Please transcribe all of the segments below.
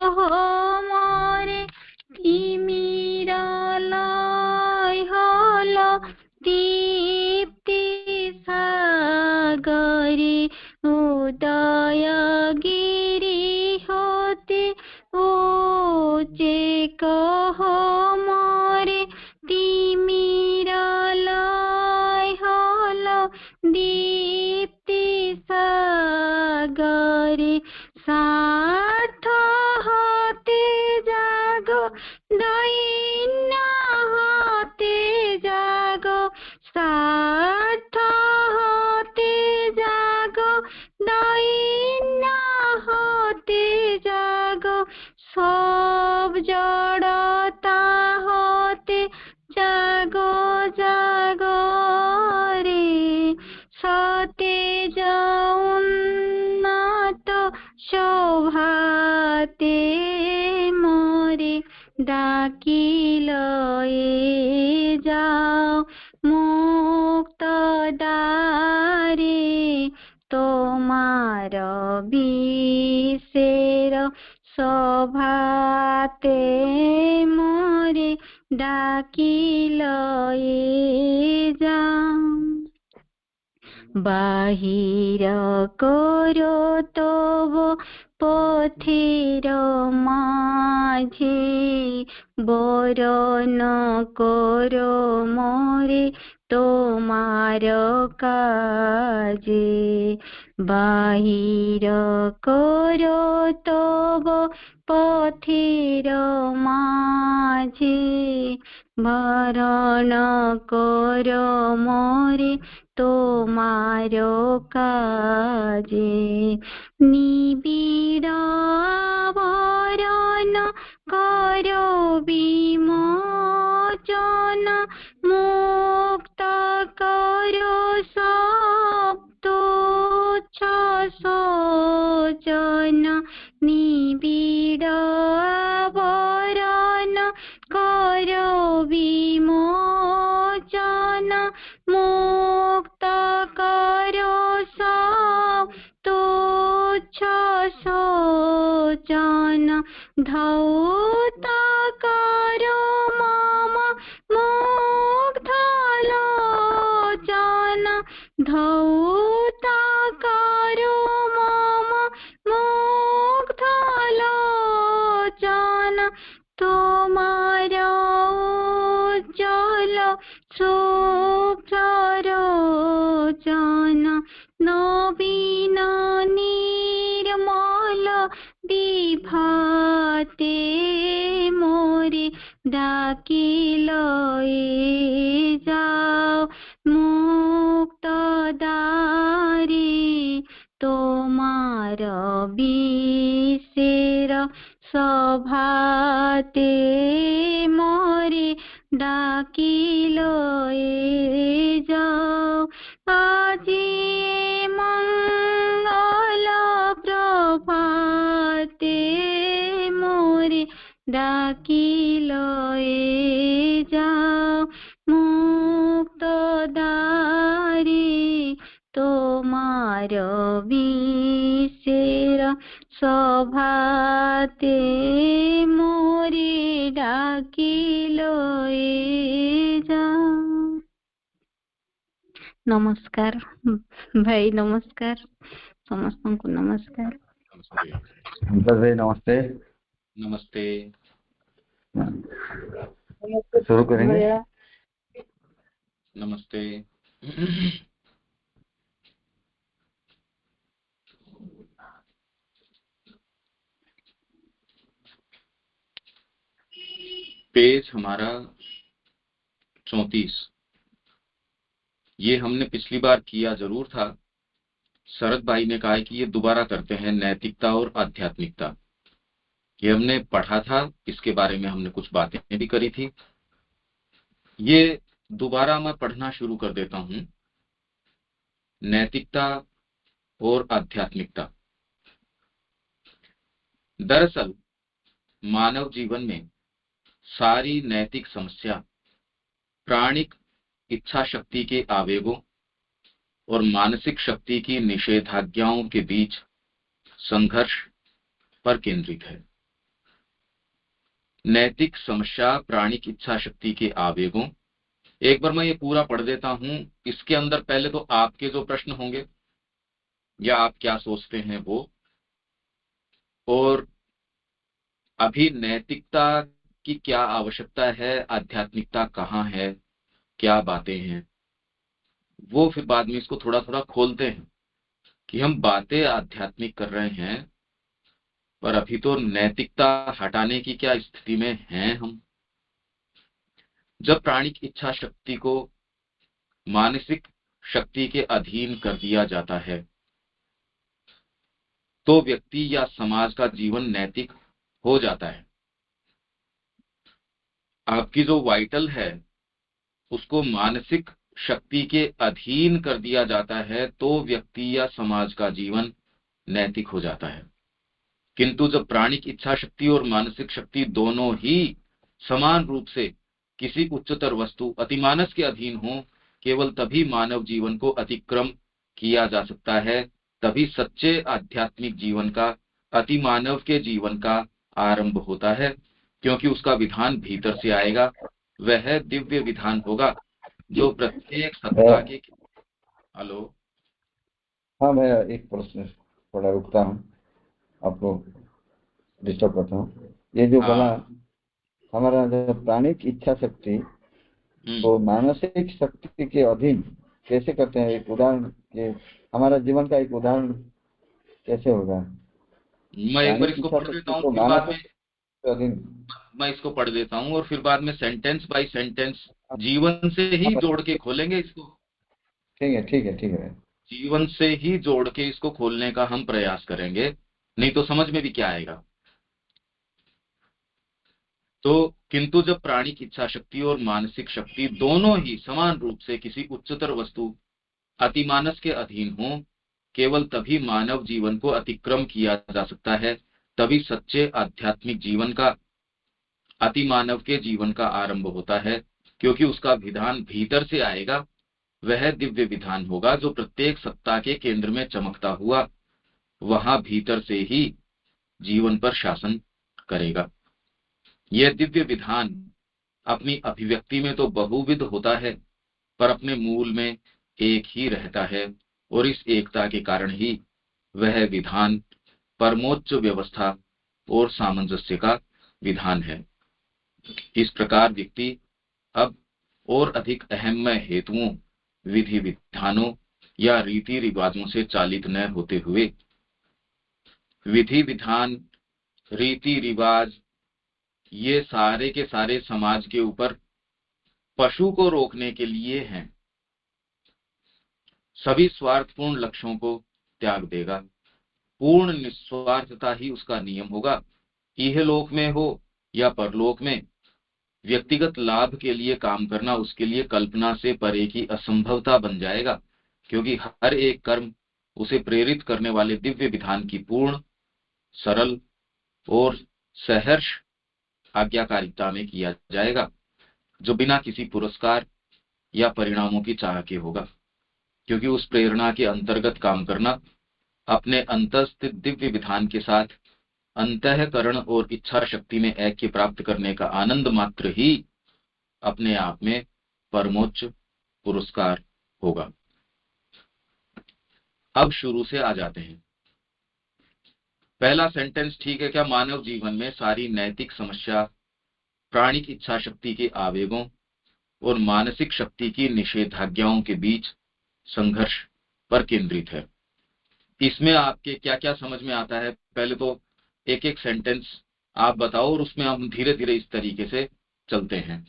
মরে তিমিরালয় হল দীপ্তি সাগরে উদয়গিরি হতে উচে কহ মরে তিমিরালয় হল দীপ্তি সাগরে সার্থ হতে জাগো দৈন্য হতে জাগো সার্থ হতে জাগো দৈন্য হতে জাগো সব জড়তা হতে জাগো জাগো রে সতেজ উন্নত শোভাতে মোরে ডাকিলয়ে যাও মুক্ত দ্বারে তোমার বিশের শোভাতে মোরে ডাকিলয়ে যাও বাহির করো তব পথের মাঝে বরণ করো মোরে তোমার কাজে বাহির করো তব পথের মাঝে বরণ করো মোরে তোমার কাজে নিবিড় বরণ করো বিমোচন মুক্ত করো সব তুচ্ছ শোচন নিবিড় বরণ করো বিমোচন মুক্ত করো সব তুচ্ছ শোচন ধৌত করো মম মুগ্ধ লোচন ধৌত করো মম মুগ্ধ লোচন তোমার উজ্জ্বল শুভ্রলোচন নবীন নির্মল বিভাতে মোরে ডাকিলয়ে যাও মুক্ত দ্বারে তোমার বিশের সভাতে মোরে ডাকিলয়ে যাও আজি মঙ্গল প্রভাতে মোরে ডাকিলয়ে যাও মুক্ত দ্বারে তোমার বিশের সভাতে মোরে ডাকিলয়ে যাও। নমস্কার ভাই, নমস্কার ସମସ୍ତଙ୍କୁ ନମସ୍କାର। भाई नमस्ते। नमस्ते। शुरू करेंगे। नमस्ते। पेज हमारा 34। ये हमने पिछली बार किया जरूर था। शरद भाई ने कहा कि ये दोबारा करते हैं, नैतिकता और आध्यात्मिकता। ये हमने पढ़ा था, इसके बारे में हमने कुछ बातें भी करी थी। ये दोबारा मैं पढ़ना शुरू कर देता हूं। नैतिकता और आध्यात्मिकता। दरअसल मानव जीवन में सारी नैतिक समस्या प्राणिक इच्छा शक्ति के आवेगों और मानसिक शक्ति की निषेधाज्ञाओं के बीच संघर्ष पर केंद्रित है। नैतिक समस्या प्राणिक इच्छा शक्ति के आवेगों। एक बार मैं ये पूरा पढ़ देता हूं। इसके अंदर पहले तो आपके जो प्रश्न होंगे या आप क्या सोचते हैं वो, और अभी नैतिकता की क्या आवश्यकता है, आध्यात्मिकता कहाँ है, क्या बातें हैं, वो फिर बाद में इसको थोड़ा थोड़ा खोलते हैं कि हम बातें आध्यात्मिक कर रहे हैं पर अभी तो नैतिकता हटाने की क्या स्थिति में हैं हम। जब प्राणिक इच्छा शक्ति को मानसिक शक्ति के अधीन कर दिया जाता है तो व्यक्ति या समाज का जीवन नैतिक हो जाता है। आपकी जो वाइटल है उसको मानसिक शक्ति के अधीन कर दिया जाता है तो व्यक्ति या समाज का जीवन नैतिक हो जाता है। किंतु जब प्राणिक इच्छा शक्ति और मानसिक शक्ति दोनों ही समान रूप से किसी उच्चतर वस्तु अतिमानस के अधीन हो, केवल तभी मानव जीवन को अतिक्रम किया जा सकता है, तभी सच्चे आध्यात्मिक जीवन का, अतिमानव के जीवन का आरंभ होता है, क्योंकि उसका विधान भीतर से आएगा। वह दिव्य विधान होगा जो प्रत्येक सत्ता के। हेलो। हाँ, मैं एक प्रश्न थोड़ा रुकता हूँ, आपको डिस्टर्ब करता हूँ। ये जो बोला हाँ। हमारा जो प्राणिक इच्छा शक्ति वो मानसिक शक्ति के अधीन कैसे करते हैं, एक उदाहरण के हमारा जीवन का एक उदाहरण कैसे होगा? मैं एक बार प्राणिक इसको इच्छा पढ़ देता शक्ति हूँ, को फिर बाद में मानसिक के अधीन। मैं इसको पढ़ देता हूँ और फिर बाद में सेंटेंस बाय सेंटेंस जीवन से ही हाँ, जोड़ के खोलेंगे इसको। ठीक है, ठीक है, ठीक है। जीवन से ही जोड़ के इसको खोलने का हम प्रयास करेंगे, नहीं तो समझ में भी क्या आएगा। तो किंतु जब प्राणिक इच्छा शक्ति और मानसिक शक्ति दोनों ही समान रूप से किसी उच्चतर वस्तु अतिमानस के अधीन हो, केवल तभी मानव जीवन को अतिक्रम किया जा सकता है, तभी सच्चे आध्यात्मिक जीवन का, अतिमानव के जीवन का आरंभ होता है, क्योंकि उसका विधान भीतर से आएगा। वह दिव्य विधान होगा जो प्रत्येक सत्ता के केंद्र में चमकता हुआ वहां भीतर से ही जीवन पर शासन करेगा। यह दिव्य विधान अपनी अभिव्यक्ति में तो बहुविध होता है पर अपने मूल में एक ही रहता है, और इस एकता के कारण ही वह विधान परमोच्च व्यवस्था और सामंजस्य का विधान है। इस प्रकार व्यक्ति अब और अधिक अहम्य हेतुओं, विधि विधानों या रीति रिवाजों से चालित न होते हुए, विधि विधान, रीति रिवाज ये सारे के सारे समाज के ऊपर पशु को रोकने के लिए हैं, सभी स्वार्थपूर्ण लक्ष्यों को त्याग देगा। पूर्ण निस्वार्थता ही उसका नियम होगा, इहलोक में हो या परलोक में। व्यक्तिगत लाभ के लिए काम करना उसके लिए कल्पना से परे की असंभवता बन जाएगा, क्योंकि हर एक कर्म उसे प्रेरित करने वाले दिव्य विधान की पूर्ण, सरल और सहर्ष आज्ञाकारिता में किया जाएगा, जो बिना किसी पुरस्कार या परिणामों की चाह के होगा। क्योंकि उस प्रेरणा के अंतर्गत काम करना अपने अंतस्थित दिव्य विधान के साथ अंतःकरण और इच्छा शक्ति में ऐक्य प्राप्त करने का आनंद मात्र ही अपने आप में परमोच्च पुरस्कार होगा। अब शुरू से आ जाते हैं। पहला सेंटेंस ठीक है क्या? मानव जीवन में सारी नैतिक समस्या प्राणिक इच्छा शक्ति के आवेगों और मानसिक शक्ति की निषेधाज्ञाओं के बीच संघर्ष पर केंद्रित है। इसमें आपके क्या क्या समझ में आता है? पहले तो एक एक सेंटेंस आप बताओ और उसमें हम धीरे धीरे इस तरीके से चलते हैं।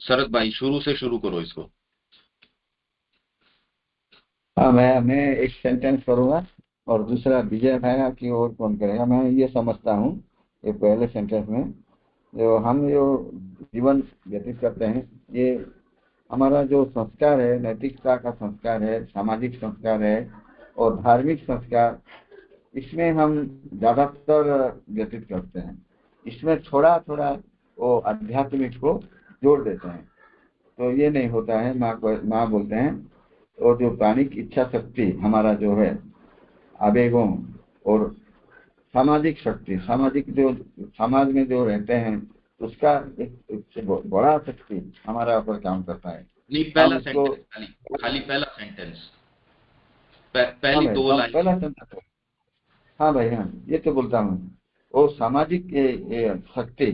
शरद भाई शुरू से शुरू करो इसको। हाँ, मैं एक सेंटेंस करूंगा और दूसरा विजय भाई की और कौन करेगा। मैं ये समझता हूँ ये पहले सेंटेंस में जो हम जो जीवन व्यतीत करते हैं, ये हमारा जो संस्कार है, नैतिकता का संस्कार है, सामाजिक संस्कार है और धार्मिक संस्कार, इसमें हम ज्यादातर व्यतीत करते हैं। इसमें थोड़ा थोड़ा वो आध्यात्मिक को जोड़ देते हैं, तो ये नहीं होता है। माँ बोलते हैं और जो प्राणिक इच्छा शक्ति हमारा जो है, आवेगों और सामाजिक शक्ति, सामाजिक जो समाज में जो रहते हैं उसका एक बड़ा शक्ति हमारा ऊपर काम करता है। नहीं, हम पहला उसको सेंटेंस खाली, खाली पहला सेंटेंस, हाँ पहली भाई, दो लाइन। पहला सेंटेंस। हाँ भाई, हाँ, ये तो बोलता हूँ। वो सामाजिक ये शक्ति,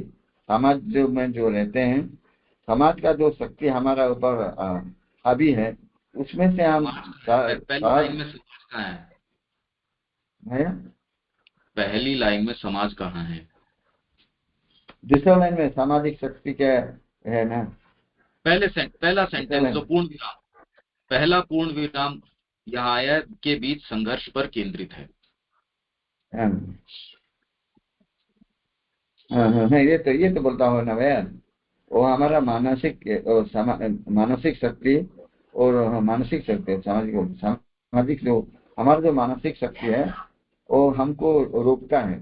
समाज जो में जो रहते हैं, समाज का जो शक्ति हमारा ऊपर हावी है, उसमें से हम समाज कहाँ है? पहली लाइन में समाज कहाँ है? भैया, पहली लाइन में समाज कहाँ है? दूसरा लाइन में सामाजिक शक्ति क्या है ना। पहला दूसरा सेंटेंस जो लाइन, पूर्ण विराम, पहला पूर्ण विराम यहाँ आया के बीच संघर्ष पर केंद्रित है। हाँ हाँ हाँ हाँ, ये तो बोलता हूँ ना भैया। वो हमारा मानसिक मानसिक शक्ति, और मानसिक शक्ति, सामाजिक सामाजिक जो हमारा जो मानसिक शक्ति है, वो हमको रोकता है।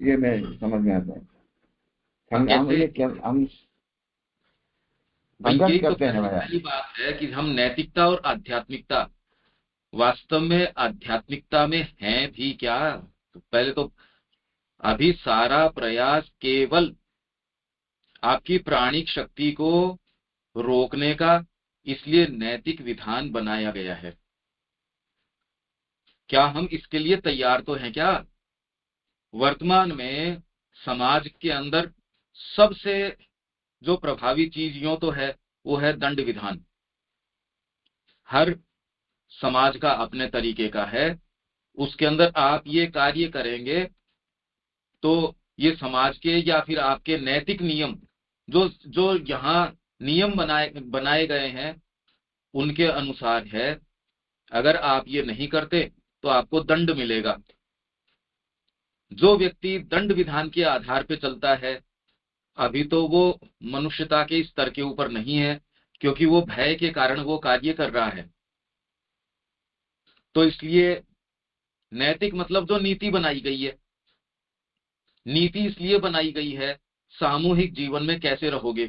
ये मैं समझ में आता है। हम कैसे? ये हम भाई संघर्ष यही तो करते हैं पहली भैया। पहली बात है कि हम नैतिकता और आध्यात्मिकता, वास्तव में आध्यात्मिकता में है भी क्या? तो पहले तो अभी सारा प्रयास केवल आपकी प्राणिक शक्ति को रोकने का, इसलिए नैतिक विधान बनाया गया है। क्या हम इसके लिए तैयार तो हैं क्या? वर्तमान में समाज के अंदर सबसे जो प्रभावी चीज यूं तो है, वो है दंड विधान। हर समाज का अपने तरीके का है। उसके अंदर आप ये कार्य करेंगे तो ये समाज के या फिर आपके नैतिक नियम, जो जो यहाँ नियम बनाए बनाए गए हैं, उनके अनुसार है। अगर आप ये नहीं करते तो आपको दंड मिलेगा। जो व्यक्ति दंड विधान के आधार पे चलता है, अभी तो वो मनुष्यता के स्तर के ऊपर नहीं है, क्योंकि वो भय के कारण वो कार्य कर रहा है। तो इसलिए नैतिक मतलब जो नीति बनाई गई है, नीति इसलिए बनाई गई है, सामूहिक जीवन में कैसे रहोगे।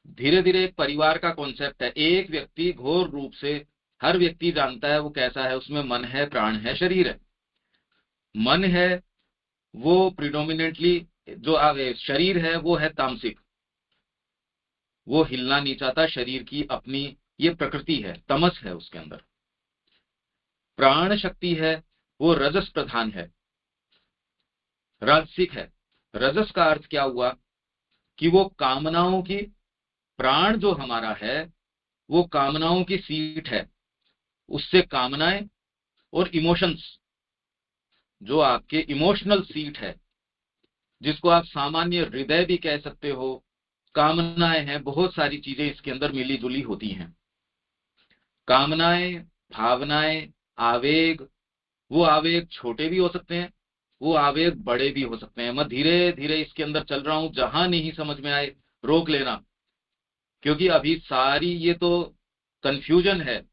धीरे धीरे एक परिवार का कॉन्सेप्ट है। एक व्यक्ति घोर रूप से, हर व्यक्ति जानता है वो कैसा है, उसमें मन है, प्राण है, शरीर है। मन है वो प्रिडोमिनेंटली, जो शरीर है वो है तामसिक, वो हिलना नहीं चाहता। शरीर की अपनी ये प्रकृति है, तमस है उसके अंदर। प्राण शक्ति है वो रजस प्रधान है, राजसिक है। रजस का अर्थ क्या हुआ कि वो कामनाओं की, प्राण जो हमारा है वो कामनाओं की सीट है। उससे कामनाएं और इमोशंस, जो आपके इमोशनल सीट है, जिसको आप सामान्य हृदय भी कह सकते हो, कामनाएं हैं, बहुत सारी चीजें इसके अंदर मिली जुली होती हैं। कामनाएं, भावनाएं, आवेग, वो आवेग छोटे भी हो सकते हैं, वो आवेग बड़े भी हो सकते हैं। मैं धीरे धीरे इसके अंदर चल रहा हूं, जहां नहीं समझ में आए रोक लेना, क्योंकि अभी सारी ये तो कंफ्यूजन है।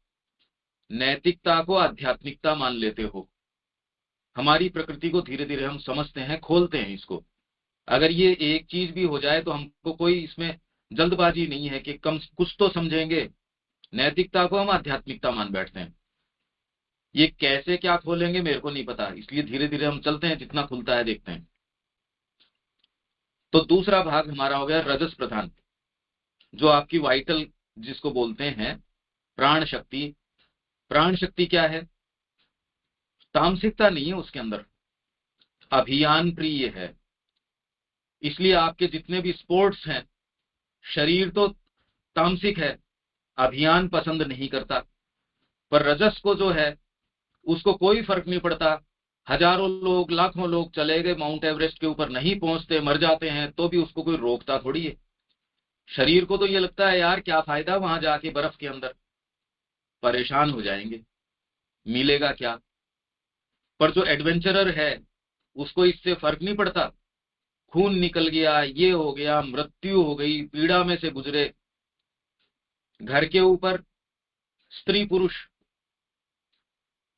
नैतिकता को आध्यात्मिकता मान लेते हो। हमारी प्रकृति को धीरे धीरे हम समझते हैं, खोलते हैं इसको। अगर ये एक चीज भी हो जाए तो हमको कोई इसमें जल्दबाजी नहीं है कि कम कुछ तो समझेंगे। नैतिकता को हम आध्यात्मिकता मान बैठते हैं। ये कैसे क्या खोलेंगे मेरे को नहीं पता, इसलिए धीरे धीरे हम चलते हैं, जितना खुलता है देखते हैं। तो दूसरा भाग हमारा हो गया रजस प्रधान, जो आपकी वाइटल जिसको बोलते हैं प्राण शक्ति। प्राण शक्ति क्या है? तामसिकता नहीं है उसके अंदर, अभियान प्रिय है। इसलिए आपके जितने भी स्पोर्ट्स हैं, शरीर तो तामसिक है, अभियान पसंद नहीं करता। पर रजस को जो है, उसको कोई फर्क नहीं पड़ता। हजारों लोग, लाखों लोग चले गए माउंट एवरेस्ट के ऊपर, नहीं पहुंचते, मर जाते हैं, तो भी उसको कोई रोकता थोड़ी है। शरीर को तो ये लगता है यार क्या फायदा वहां जाके बर्फ के अंदर, परेशान हो जाएंगे, मिलेगा क्या। पर जो एडवेंचरर है उसको इससे फर्क नहीं पड़ता। खून निकल गया, ये हो गया, मृत्यु हो गई, पीड़ा में से गुजरे, घर के ऊपर स्त्री पुरुष,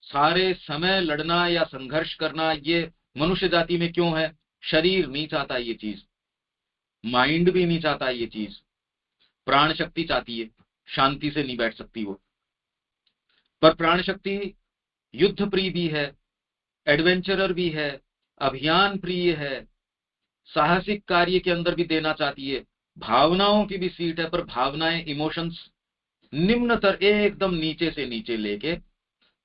सारे समय लड़ना या संघर्ष करना, ये मनुष्य जाति में क्यों है? शरीर नहीं चाहता ये चीज, माइंड भी नहीं चाहता ये चीज, प्राण शक्ति चाहती है। शांति से नहीं बैठ सकती वो। पर प्राण शक्ति युद्ध प्रिय भी है, एडवेंचरर भी है, अभियान प्रिय है। साहसिक कार्य के अंदर भी देना चाहती है, भावनाओं की भी सीट है, पर भावनाएं, इमोशंस निम्नतर एकदम नीचे से नीचे लेके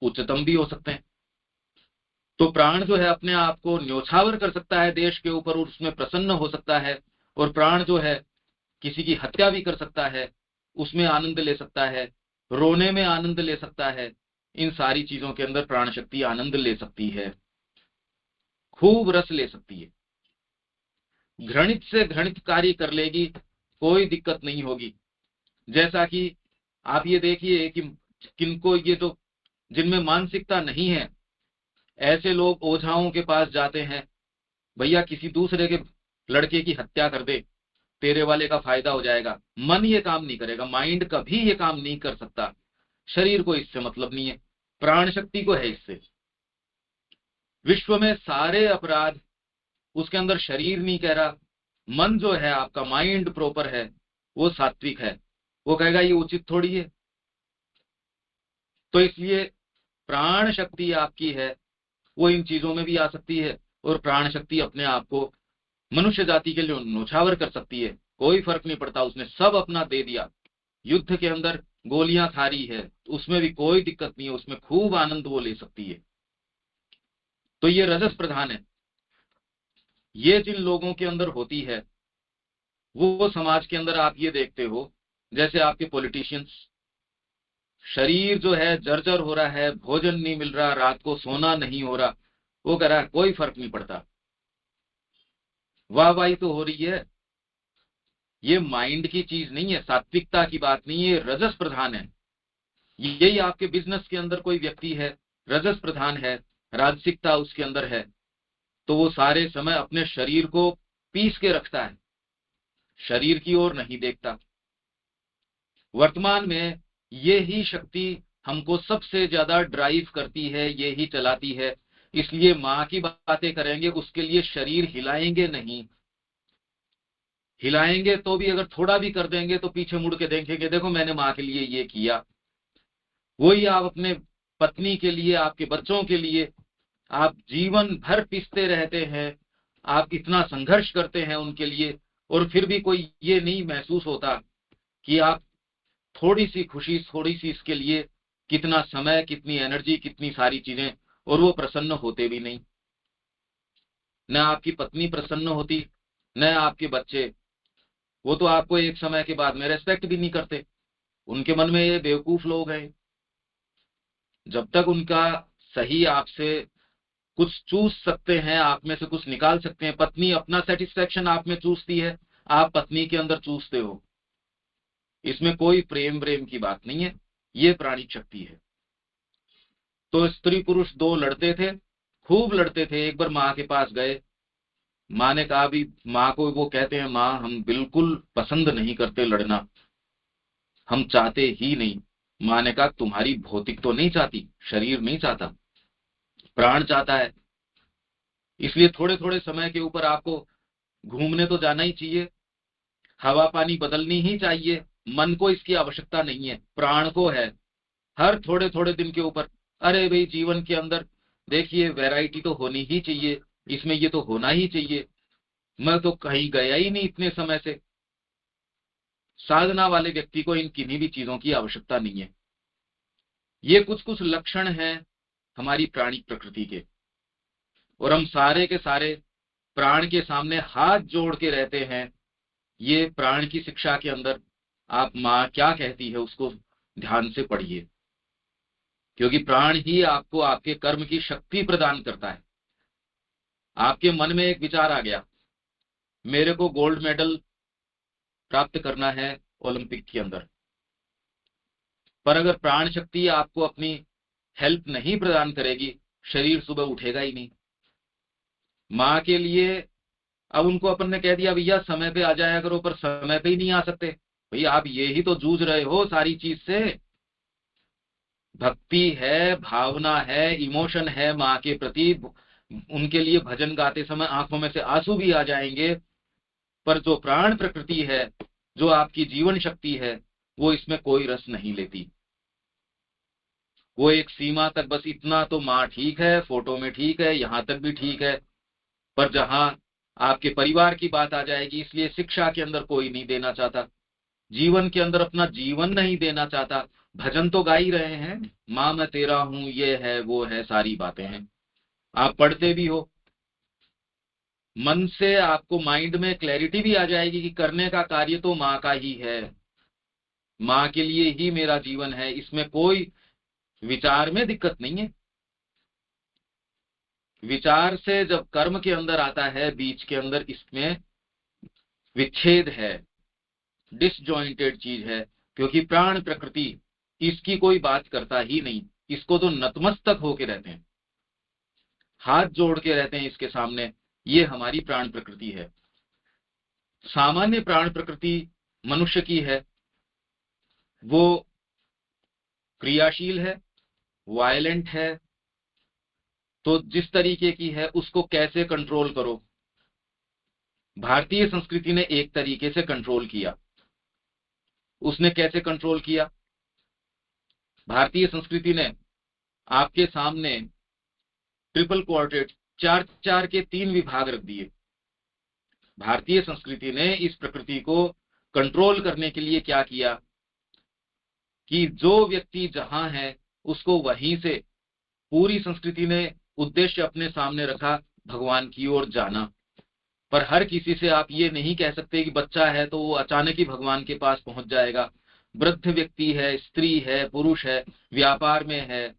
उच्चतम भी हो सकते हैं। तो प्राण जो है अपने आप को न्योछावर कर सकता है देश के ऊपर, और उसमें प्रसन्न हो सकता है। और प्राण जो है किसी की हत्या भी कर सकता है, उसमें आनंद ले सकता है, रोने में आनंद ले सकता है। इन सारी चीजों के अंदर प्राण शक्ति आनंद ले सकती है, खूब रस ले सकती है। घृणित से घृणित कार्य कर लेगी, कोई दिक्कत नहीं होगी। जैसा कि आप ये देखिए कि किनको ये जो जिनमें मानसिकता नहीं है, ऐसे लोग ओझाओं के पास जाते हैं, भैया किसी दूसरे के लड़के की हत्या कर दे, तेरे वाले का फायदा हो जाएगा। मन ये काम नहीं करेगा, माइंड कभी ये काम नहीं कर सकता। शरीर को इससे मतलब नहीं है, प्राण शक्ति को है इससे। विश्व में सारे अपराध उसके अंदर शरीर नहीं कह रहा, मन जो है आपका माइंड प्रॉपर है, वो सात्विक है, वो कहेगा ये उचित थोड़ी है। तो इसलिए प्राण शक्ति आपकी है, वो इन चीजों में भी आ सकती है, और प्राण शक्ति अपने आप को मनुष्य जाति के लिए न्योछावर कर सकती है। कोई फर्क नहीं पड़ता, उसने सब अपना दे दिया। युद्ध के अंदर गोलियां खा रही है, उसमें भी कोई दिक्कत नहीं है, उसमें खूब आनंद वो ले सकती है। तो ये रजस प्रधान है। ये जिन लोगों के अंदर होती है, वो समाज के अंदर आप ये देखते हो, जैसे आपके पॉलिटिशियंस, शरीर जो है जर्जर हो रहा है, भोजन नहीं मिल रहा, रात को सोना नहीं हो रहा, वो कह रहा है कोई फर्क नहीं पड़ता, वाहवाही तो हो रही है। ये माइंड की चीज नहीं है, सात्विकता की बात नहीं है, ये रजस प्रधान है। यही आपके बिजनेस के अंदर कोई व्यक्ति है, रजस प्रधान है, राजसिकता उसके अंदर है, तो वो सारे समय अपने शरीर को पीस के रखता है, शरीर की ओर नहीं देखता। वर्तमान में ये ही शक्ति हमको सबसे ज्यादा ड्राइव करती है, ये ही चलाती है। इसलिए माँ की बातें करेंगे, उसके लिए शरीर हिलाएंगे नहीं। हिलाएंगे तो भी अगर थोड़ा भी कर देंगे तो पीछे मुड़ के देखेंगे, देखो मैंने माँ के लिए ये किया। वही आप अपने पत्नी के लिए, आपके बच्चों के लिए आप जीवन भर पिसते रहते हैं, आप इतना संघर्ष करते हैं उनके लिए, और फिर भी कोई ये नहीं महसूस होता कि आप थोड़ी सी खुशी, थोड़ी सी इसके लिए कितना समय, कितनी एनर्जी, कितनी सारी चीजें, और वो प्रसन्न होते भी नहीं। न आपकी पत्नी प्रसन्न होती, न आपके बच्चे। वो तो आपको एक समय के बाद में रेस्पेक्ट भी नहीं करते। उनके मन में ये बेवकूफ लोग हैं, जब तक उनका सही आपसे कुछ चूस सकते हैं, आप में से कुछ निकाल सकते हैं। पत्नी अपना सेटिस्फेक्शन आप में चूसती है, आप पत्नी के अंदर चूसते हो। इसमें कोई प्रेम प्रेम की बात नहीं है, ये प्राणिक शक्ति है। तो स्त्री पुरुष दो लड़ते थे, खूब लड़ते थे। एक बार माँ के पास गए, माँ ने कहा, भी माँ को वो कहते हैं, माँ हम बिल्कुल पसंद नहीं करते लड़ना, हम चाहते ही नहीं। माँ ने कहा तुम्हारी भौतिक तो नहीं चाहती, शरीर नहीं चाहता, प्राण चाहता है। इसलिए थोड़े थोड़े समय के ऊपर आपको घूमने तो जाना ही चाहिए, हवा पानी बदलनी ही चाहिए। मन को इसकी आवश्यकता नहीं है, प्राण को है। हर थोड़े थोड़े दिन के ऊपर, अरे भाई जीवन के अंदर देखिए वैरायटी तो होनी ही चाहिए, इसमें ये तो होना ही चाहिए। मैं तो कहीं गया ही नहीं इतने समय से। साधना वाले व्यक्ति को इन किन्हीं भी चीजों की आवश्यकता नहीं है। ये कुछ कुछ लक्षण हैं हमारी प्राणिक प्रकृति के, और हम सारे के सारे प्राण के सामने हाथ जोड़ के रहते हैं। ये प्राण की शिक्षा के अंदर आप माँ क्या कहती है उसको ध्यान से पढ़िए, क्योंकि प्राण ही आपको आपके कर्म की शक्ति प्रदान करता है। आपके मन में एक विचार आ गया, मेरे को गोल्ड मेडल प्राप्त करना है ओलंपिक के अंदर, पर अगर प्राण शक्ति आपको अपनी हेल्प नहीं प्रदान करेगी, शरीर सुबह उठेगा ही नहीं। माँ के लिए अब उनको अपन ने कह दिया भैया समय पे आ जाया करो, पर समय पे ही नहीं आ सकते। भैया आप ये ही तो जूझ रहे हो सारी चीज से। भक्ति है, भावना है, इमोशन है माँ के प्रति, उनके लिए भजन गाते समय आंखों में से आंसू भी आ जाएंगे, पर जो प्राण प्रकृति है, जो आपकी जीवन शक्ति है, वो इसमें कोई रस नहीं लेती। वो एक सीमा तक बस इतना तो माँ ठीक है, फोटो में ठीक है, यहां तक भी ठीक है, पर जहां आपके परिवार की बात आ जाएगी। इसलिए शिक्षा के अंदर कोई नहीं देना चाहता, जीवन के अंदर अपना जीवन नहीं देना चाहता। भजन तो गा ही रहे हैं, माँ मैं तेरा हूं, ये है वो है, सारी बातें हैं, आप पढ़ते भी हो। मन से आपको माइंड में क्लैरिटी भी आ जाएगी कि करने का कार्य तो माँ का ही है, माँ के लिए ही मेरा जीवन है, इसमें कोई विचार में दिक्कत नहीं है। विचार से जब कर्म के अंदर आता है, बीच के अंदर इसमें विच्छेद है, डिसजॉइंटेड चीज है, क्योंकि प्राण प्रकृति इसकी कोई बात करता ही नहीं। इसको तो नतमस्तक होके रहते हैं, हाथ जोड़ के रहते हैं इसके सामने। ये हमारी प्राण प्रकृति है। सामान्य प्राण प्रकृति मनुष्य की है, वो क्रियाशील है, वायलेंट है। तो जिस तरीके की है उसको कैसे कंट्रोल करो। भारतीय संस्कृति ने एक तरीके से कंट्रोल किया। उसने कैसे कंट्रोल किया? भारतीय संस्कृति ने आपके सामने ट्रिपल क्वार्टेट, चार चार के 3 विभाग रख दिए। भारतीय संस्कृति ने इस प्रकृति को कंट्रोल करने के लिए क्या किया कि जो व्यक्ति जहां है उसको वहीं से, पूरी संस्कृति ने उद्देश्य अपने सामने रखा, भगवान की ओर जाना। पर हर किसी से आप ये नहीं कह सकते कि बच्चा है तो वो अचानक ही भगवान के पास पहुंच जाएगा। वृद्ध व्यक्ति है, स्त्री है, पुरुष है, व्यापार में है,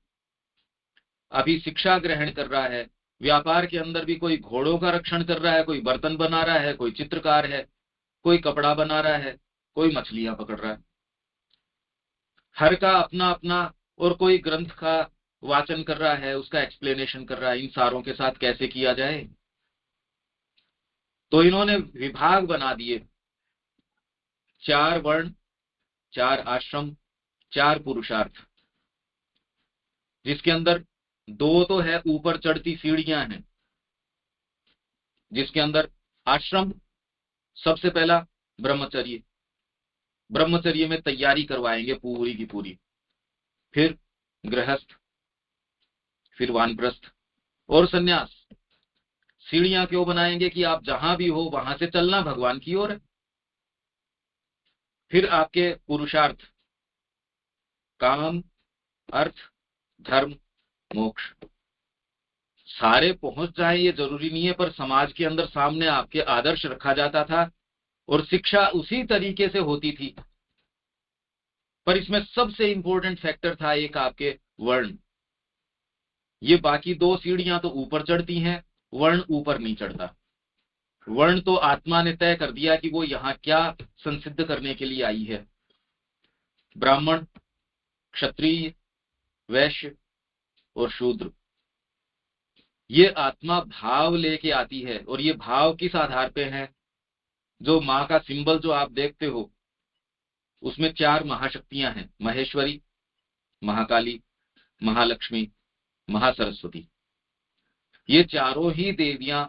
अभी शिक्षा ग्रहण कर रहा है, व्यापार के अंदर भी कोई घोड़ों का रक्षण कर रहा है, कोई बर्तन बना रहा है, कोई चित्रकार है, कोई कपड़ा बना रहा है, कोई मछलियां पकड़ रहा है। हर का अपना अपना, और कोई ग्रंथ का वाचन कर रहा है, उसका एक्सप्लेनेशन कर रहा है। इन सारों के साथ कैसे किया जाए? तो इन्होंने विभाग बना दिए, 4 वर्ण, 4 आश्रम, 4 पुरुषार्थ, जिसके अंदर 2 तो है ऊपर चढ़ती सीढ़ियां हैं। जिसके अंदर आश्रम, सबसे पहला ब्रह्मचर्य, ब्रह्मचर्य में तैयारी करवाएंगे पूरी की पूरी, फिर गृहस्थ, फिर वानप्रस्थ और सन्यास। सीढ़ियां क्यों बनाएंगे? कि आप जहां भी हो वहां से चलना भगवान की ओर है। फिर आपके पुरुषार्थ, काम, अर्थ, धर्म, मोक्ष, सारे पहुंच जाए ये जरूरी नहीं है, पर समाज के अंदर सामने आपके आदर्श रखा जाता था और शिक्षा उसी तरीके से होती थी। पर इसमें सबसे इंपॉर्टेंट फैक्टर था एक आपके वर्ण। ये बाकी 2 सीढ़ियां तो ऊपर चढ़ती हैं, वर्ण ऊपर नहीं चढ़ता। वर्ण तो आत्मा ने तय कर दिया कि वो यहाँ क्या संसिद्ध करने के लिए आई है। ब्राह्मण, क्षत्रिय, वैश्य और शूद्र, ये आत्मा भाव लेके आती है। और ये भाव किस आधार पे है? जो माँ का सिंबल जो आप देखते हो, उसमें 4 महाशक्तियां हैं, महेश्वरी, महाकाली, महालक्ष्मी, महासरस्वती। ये चारों ही देवियां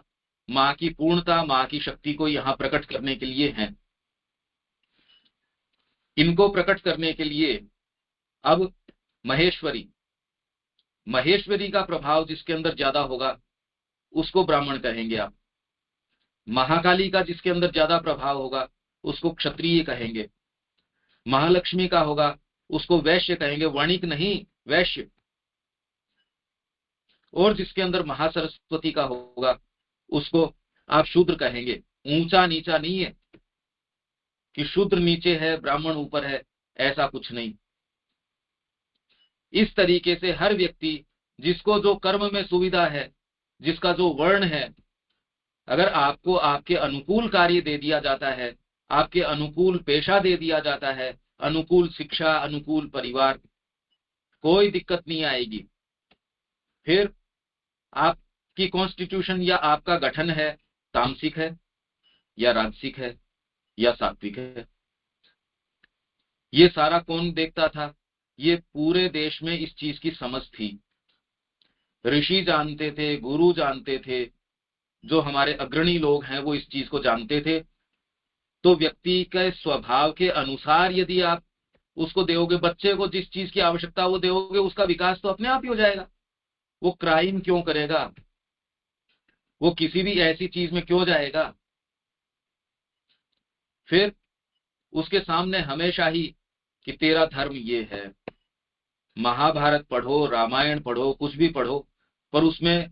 माँ की पूर्णता, माँ की शक्ति को यहाँ प्रकट करने के लिए हैं। इनको प्रकट करने के लिए अब महेश्वरी, महेश्वरी का प्रभाव जिसके अंदर ज्यादा होगा उसको ब्राह्मण कहेंगे आप। महाकाली का जिसके अंदर ज्यादा प्रभाव होगा उसको क्षत्रिय कहेंगे। महालक्ष्मी का होगा उसको वैश्य कहेंगे, वणिक नहीं, वैश्य। और जिसके अंदर महासरस्वती का होगा उसको आप शूद्र कहेंगे। ऊंचा नीचा नहीं है कि शूद्र नीचे है ब्राह्मण ऊपर है, ऐसा कुछ नहीं। इस तरीके से हर व्यक्ति जिसको जो कर्म में सुविधा है, जिसका जो वर्ण है, अगर आपको आपके अनुकूल कार्य दे दिया जाता है, आपके अनुकूल पेशा दे दिया जाता है, अनुकूल शिक्षा, अनुकूल परिवार, कोई दिक्कत नहीं आएगी। फिर आपकी कॉन्स्टिट्यूशन या आपका गठन है, तामसिक है या राजसिक है या सात्विक है, ये सारा कौन देखता था? ये पूरे देश में इस चीज की समझ थी। ऋषि जानते थे, गुरु जानते थे, जो हमारे अग्रणी लोग हैं वो इस चीज को जानते थे। तो व्यक्ति के स्वभाव के अनुसार यदि आप उसको दोगे, बच्चे को जिस चीज की आवश्यकता वो दोगे, उसका विकास तो अपने आप ही हो जाएगा। वो क्राइम क्यों करेगा? वो किसी भी ऐसी चीज में क्यों जाएगा? फिर उसके सामने हमेशा ही कि तेरा धर्म ये है, महाभारत पढ़ो, रामायण पढ़ो, कुछ भी पढ़ो, पर उसमें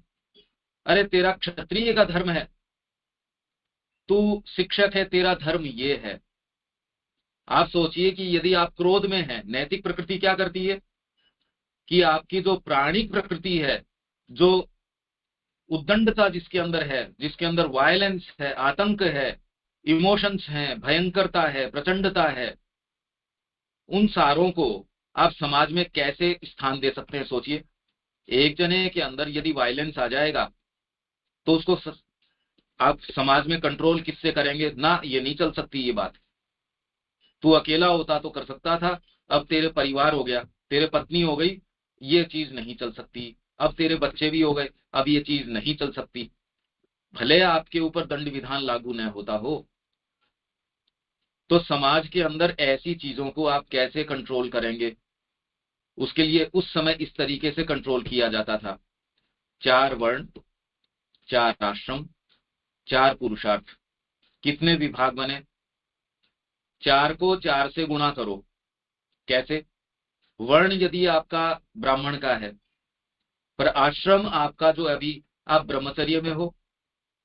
अरे तेरा क्षत्रिय का धर्म है, तू शिक्षक है, तेरा धर्म ये है। आप सोचिए कि यदि आप क्रोध में हैं, नैतिक प्रकृति क्या करती है कि आपकी जो प्राणिक प्रकृति है, जो उद्दंडता जिसके अंदर है, जिसके अंदर वायलेंस है, आतंक है, इमोशंस हैं, भयंकरता है, प्रचंडता है, उन सारों को आप समाज में कैसे स्थान दे सकते हैं? सोचिए, एक जने के अंदर यदि वायलेंस आ जाएगा तो उसको आप समाज में कंट्रोल किससे करेंगे? ना, ये नहीं चल सकती ये बात। तू अकेला होता तो कर सकता था, अब तेरे परिवार हो गया, तेरे पत्नी हो गई, ये चीज नहीं चल सकती। अब तेरे बच्चे भी हो गए, अब ये चीज नहीं चल सकती। भले आपके ऊपर दंड विधान लागू न होता हो, तो समाज के अंदर ऐसी चीजों को आप कैसे कंट्रोल करेंगे? उसके लिए उस समय इस तरीके से कंट्रोल किया जाता था। 4 वर्ण, 4 आश्रम, 4 पुरुषार्थ। कितने विभाग बने? 4 को 4 से गुणा करो। कैसे? वर्ण यदि आपका ब्राह्मण का है, पर आश्रम आपका जो अभी आप ब्रह्मचर्य में हो,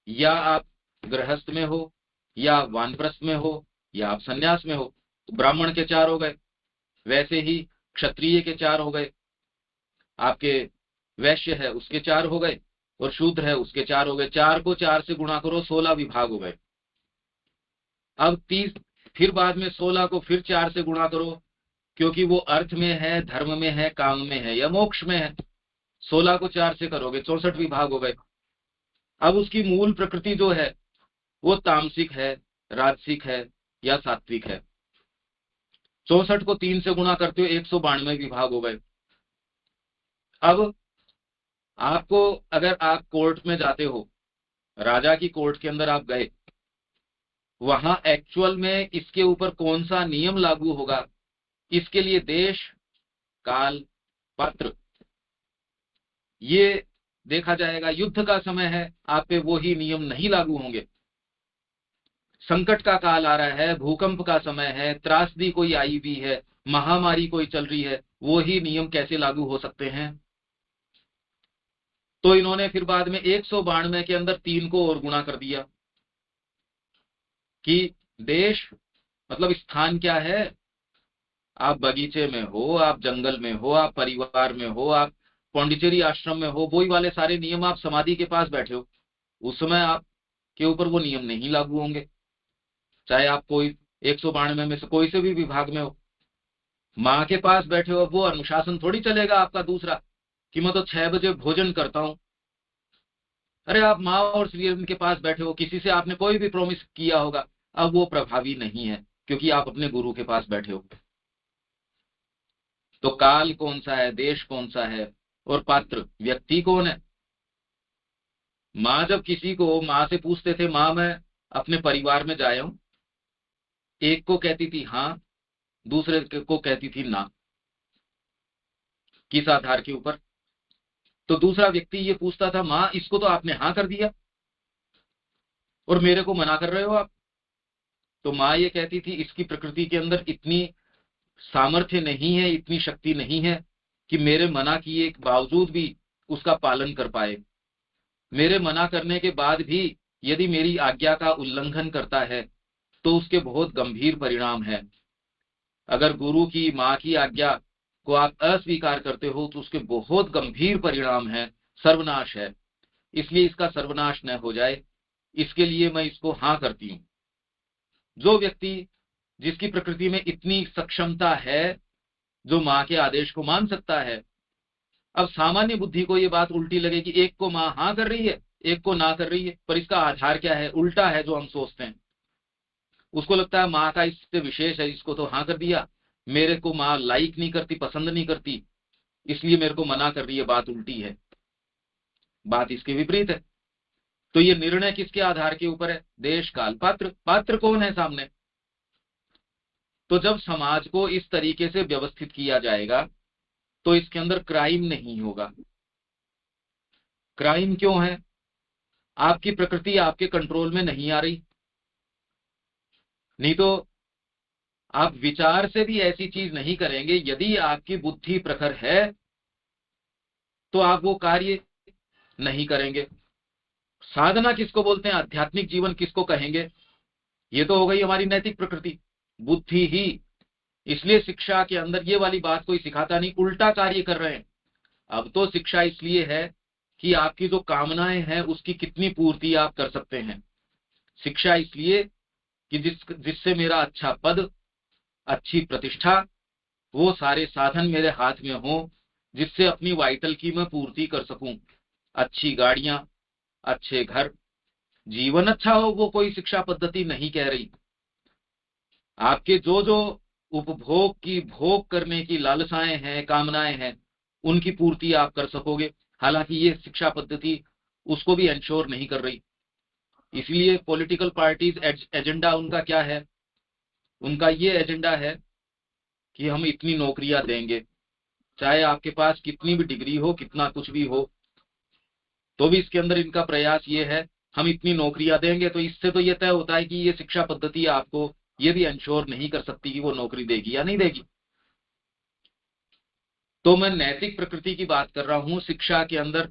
या आप गृहस्थ में हो, या वानप्रस्थ में हो, या आप सन्यास में हो, तो ब्राह्मण के 4 हो गए। वैसे ही क्षत्रिय के 4 हो गए, आपके वैश्य है उसके 4 हो गए, और शूद्र है उसके 4 हो गए। 4 को 4 से गुणा करो, 16 विभाग हो गए। अब 30, फिर बाद में 16 को फिर 4 से गुणा करो, क्योंकि वो अर्थ में है, धर्म में है, काम में है, या मोक्ष में है। 16 को 4 से करोगे, 64 विभाग हो गए। अब उसकी मूल प्रकृति जो है वो तामसिक है, राजसिक है, या सात्विक है। 64 को 3 से गुणा करते हो, 192 विभाग हो गए। अब आपको, अगर आप कोर्ट में जाते हो, राजा की कोर्ट के अंदर आप गए, वहां एक्चुअल में इसके ऊपर कौन सा नियम लागू होगा, इसके लिए देश, काल, पात्र, ये देखा जाएगा। युद्ध का समय है, आप पे वो ही नियम नहीं लागू होंगे। संकट का काल आ रहा है, भूकंप का समय है, त्रासदी कोई आई हुई है, महामारी कोई चल रही है, वो ही नियम कैसे लागू हो सकते हैं? तो इन्होंने फिर बाद में 192 के अंदर 3 को और गुणा कर दिया कि देश मतलब स्थान क्या है? आप बगीचे में हो, आप जंगल में हो, आप परिवार में हो, आप पौंडीचेरी आश्रम में हो, वही वाले सारे नियम आप समाधि के पास बैठे हो, उस समय आपके ऊपर वो नियम नहीं लागू होंगे, चाहे आप कोई 192 में से कोई से भी विभाग में हो। माँ के पास बैठे हो, वो अनुशासन थोड़ी चलेगा आपका दूसरा कि मैं तो 6 बजे भोजन करता हूं। अरे आप माँ और श्री के पास बैठे हो, किसी से आपने कोई भी प्रॉमिस किया होगा, अब वो प्रभावी नहीं है, क्योंकि आप अपने गुरु के पास बैठे हो। तो काल कौन सा है, देश कौन सा है, और पात्र व्यक्ति कौन है? माँ जब किसी को, माँ से पूछते थे, माँ मैं अपने परिवार में जाया हूं, एक को कहती थी हाँ, दूसरे को कहती थी ना। किस आधार के ऊपर? तो दूसरा व्यक्ति ये पूछता था, माँ इसको तो आपने हाँ कर दिया और मेरे को मना कर रहे हो आप। तो माँ ये कहती थी, इसकी प्रकृति के अंदर इतनी सामर्थ्य नहीं है, इतनी शक्ति नहीं है कि मेरे मना किए के बावजूद भी उसका पालन कर पाए। मेरे मना करने के बाद भी यदि मेरी आज्ञा का उल्लंघन करता है तो उसके बहुत गंभीर परिणाम है। अगर गुरु की, माँ की आज्ञा को आप अस्वीकार करते हो तो उसके बहुत गंभीर परिणाम है, सर्वनाश है। इसलिए इसका सर्वनाश न हो जाए, इसके लिए मैं इसको हाँ करती हूँ। जो व्यक्ति, जिसकी प्रकृति में इतनी सक्षमता है, जो माँ के आदेश को मान सकता है। अब सामान्य बुद्धि को ये बात उल्टी लगेगी, एक को माँ हाँ कर रही है, एक को ना कर रही है, पर इसका आधार क्या है? उल्टा है जो हम सोचते हैं। उसको लगता है माँ का इससे विशेष है, इसको तो हाँ कर दिया, मेरे को माँ लाइक नहीं करती, पसंद नहीं करती, इसलिए मेरे को मना कर रही है। बात उल्टी है, बात इसके विपरीत है। तो ये निर्णय किसके आधार के ऊपर है? देश, काल, पात्र। पात्र कौन है सामने? तो जब समाज को इस तरीके से व्यवस्थित किया जाएगा तो इसके अंदर क्राइम नहीं होगा। क्राइम क्यों है? आपकी प्रकृति आपके कंट्रोल में नहीं आ रही। नहीं तो आप विचार से भी ऐसी चीज नहीं करेंगे। यदि आपकी बुद्धि प्रखर है तो आप वो कार्य नहीं करेंगे। साधना किसको बोलते हैं, आध्यात्मिक जीवन किसको कहेंगे? ये तो हो गई हमारी नैतिक प्रकृति, बुद्धि ही। इसलिए शिक्षा के अंदर ये वाली बात कोई सिखाता नहीं, उल्टा कार्य कर रहे हैं। अब तो शिक्षा इसलिए है कि आपकी जो कामनाएं हैं उसकी कितनी पूर्ति आप कर सकते हैं। शिक्षा इसलिए कि जिससे मेरा अच्छा पद, अच्छी प्रतिष्ठा, वो सारे साधन मेरे हाथ में हो, जिससे अपनी वाइटल की मैं पूर्ति कर सकूं। अच्छी गाड़ियां, अच्छे घर, जीवन अच्छा हो, वो कोई शिक्षा पद्धति नहीं कह रही। आपके जो जो उपभोग की, भोग करने की लालसाएं हैं, कामनाएं हैं, उनकी पूर्ति आप कर सकोगे। हालांकि ये शिक्षा पद्धति उसको भी इंश्योर नहीं कर रही। इसलिए पॉलिटिकल पार्टीज एजेंडा उनका क्या है? उनका ये एजेंडा है कि हम इतनी नौकरियां देंगे, चाहे आपके पास कितनी भी डिग्री हो, कितना कुछ भी हो, तो भी इसके अंदर इनका प्रयास ये है हम इतनी नौकरियां देंगे। तो इससे तो ये तय होता है कि ये शिक्षा पद्धति आपको ये भी इंश्योर नहीं कर सकती कि वो नौकरी देगी या नहीं देगी। तो मैं नैतिक प्रकृति की बात कर रहा हूं शिक्षा के अंदर।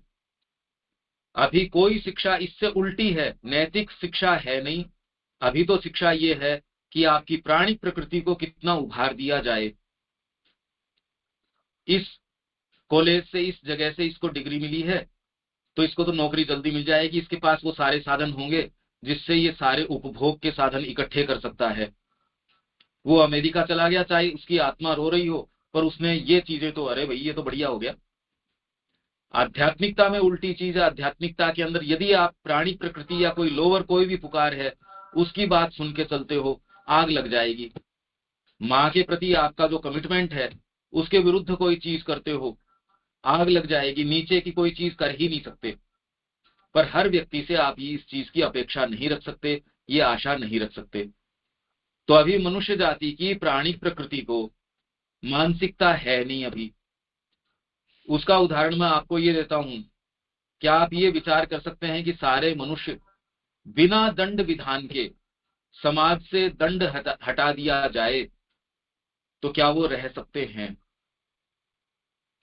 अभी कोई शिक्षा इससे उल्टी है, नैतिक शिक्षा है नहीं। अभी तो शिक्षा ये है कि आपकी प्राणिक प्रकृति को कितना उभार दिया जाए। इस कॉलेज से, इस जगह से इसको डिग्री मिली है तो इसको तो नौकरी जल्दी मिल जाएगी, इसके पास वो सारे साधन होंगे जिससे ये सारे उपभोग के साधन इकट्ठे कर सकता है। वो अमेरिका चला गया, चाहे उसकी आत्मा रो रही हो, पर उसने ये चीजें तो, अरे भाई ये तो बढ़िया हो गया। आध्यात्मिकता में उल्टी चीज है। आध्यात्मिकता के अंदर यदि आप प्राणी प्रकृति या कोई लोअर कोई भी पुकार है उसकी बात सुन के चलते हो, आग लग जाएगी। माँ के प्रति आपका जो कमिटमेंट है उसके विरुद्ध कोई चीज करते हो, आग लग जाएगी। नीचे की कोई चीज कर ही नहीं सकते। पर हर व्यक्ति से आप ये इस चीज की अपेक्षा नहीं रख सकते, ये आशा नहीं रख सकते। तो अभी मनुष्य जाति की प्राणिक प्रकृति को मानसिकता है नहीं अभी। उसका उदाहरण मैं आपको ये देता हूं। क्या आप ये विचार कर सकते हैं कि सारे मनुष्य बिना दंड विधान के, समाज से दंड हटा दिया जाए तो क्या वो रह सकते हैं?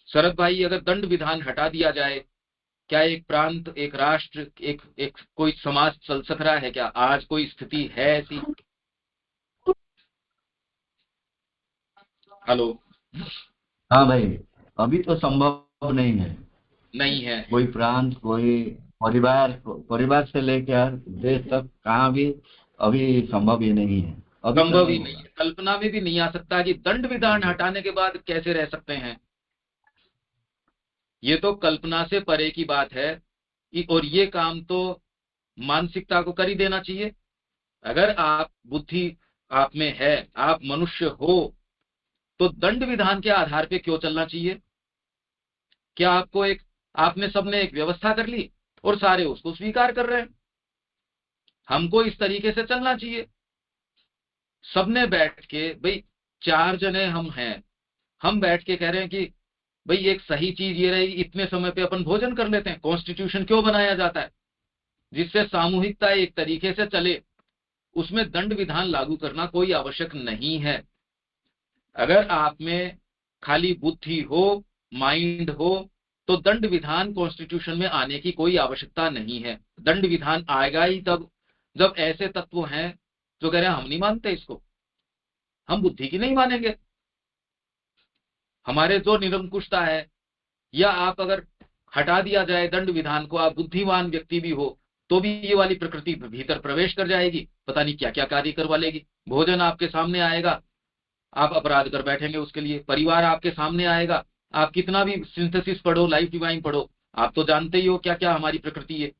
शरद भाई, अगर दंड विधान हटा दिया जाए, क्या एक प्रांत, एक राष्ट्र, एक कोई समाज चल सक रहा है क्या? आज कोई स्थिति है ऐसी? हेलो। हाँ भाई, अभी तो संभव नहीं है। नहीं है। कोई प्रांत, कोई परिवार से लेकर देश तक कहाँ भी अभी संभव ही नहीं है। अभी तो संभव ही नहीं नहीं है, होगा। कल्पना में भी नहीं आ सकता कि दंड विधान हटाने के बाद कैसे रह सकते हैं। ये तो कल्पना से परे की बात है। और ये काम तो मानसिकता को कर ही देना चाहिए। अगर आप बुद्धि आप में है, आप मनुष्य हो, तो दंड विधान के आधार पे क्यों चलना चाहिए? क्या आपने सबने एक व्यवस्था कर ली और सारे उसको स्वीकार कर रहे हैं? हमको इस तरीके से चलना चाहिए। सबने बैठ के, भाई 4 जने हम हैं, हम बैठ के कह रहे हैं कि भाई एक सही चीज ये रही, इतने समय पे अपन भोजन कर लेते हैं। कॉन्स्टिट्यूशन क्यों बनाया जाता है? जिससे सामूहिकता एक तरीके से चले। उसमें दंड विधान लागू करना कोई आवश्यक नहीं है। अगर आप में खाली बुद्धि हो, माइंड हो, तो दंड विधान कॉन्स्टिट्यूशन में आने की कोई आवश्यकता नहीं है। दंड विधान आएगा ही तब जब ऐसे तत्व हैं जो कह रहे हैं हम नहीं मानते इसको, हम बुद्धि की नहीं मानेंगे। हमारे जो निरंकुशता है, या आप अगर हटा दिया जाए दंड विधान को, आप बुद्धिमान व्यक्ति भी हो, तो भी ये वाली प्रकृति भीतर प्रवेश कर जाएगी, पता नहीं क्या क्या कार्य करवा लेगी। भोजन आपके सामने आएगा, आप अपराध कर बैठेंगे उसके लिए। परिवार आपके सामने आएगा, आप कितना भी सिंथेसिस पढ़ो, लाइफ डिवाइन पढ़ो, आप तो जानते ही हो क्या क्या हमारी प्रकृति है।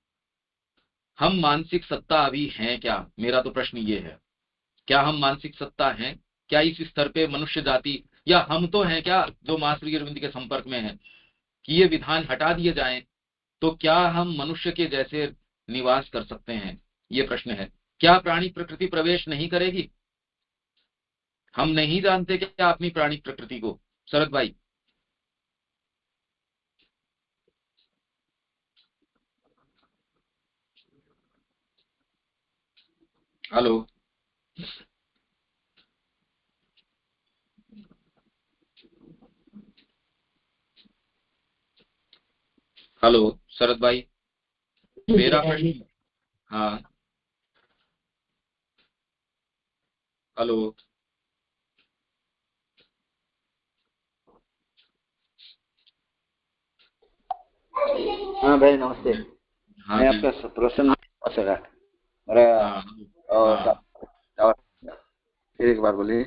हम मानसिक सत्ता अभी हैं क्या? मेरा तो प्रश्न ये है, क्या हम मानसिक सत्ता हैं? क्या इस स्तर पे मनुष्य जाति, या हम तो हैं क्या जो मां श्री अरविंद के संपर्क में है, कि ये विधान हटा दिए जाएं तो क्या हम मनुष्य के जैसे निवास कर सकते हैं? ये प्रश्न है। क्या प्राणी प्रकृति प्रवेश नहीं करेगी? हम नहीं जानते क्या अपनी प्राणी प्रकृति को, शरद भाई? हेलो। हेलो शरद भाई, मेरा प्रश्न। हाँ। हेलो। हाँ भाई नमस्ते। हाँ मैं जी। आपका प्रश्न नहीं समझ सका। मेरा हाँ। और हाँ, फिर एक बार बोलिए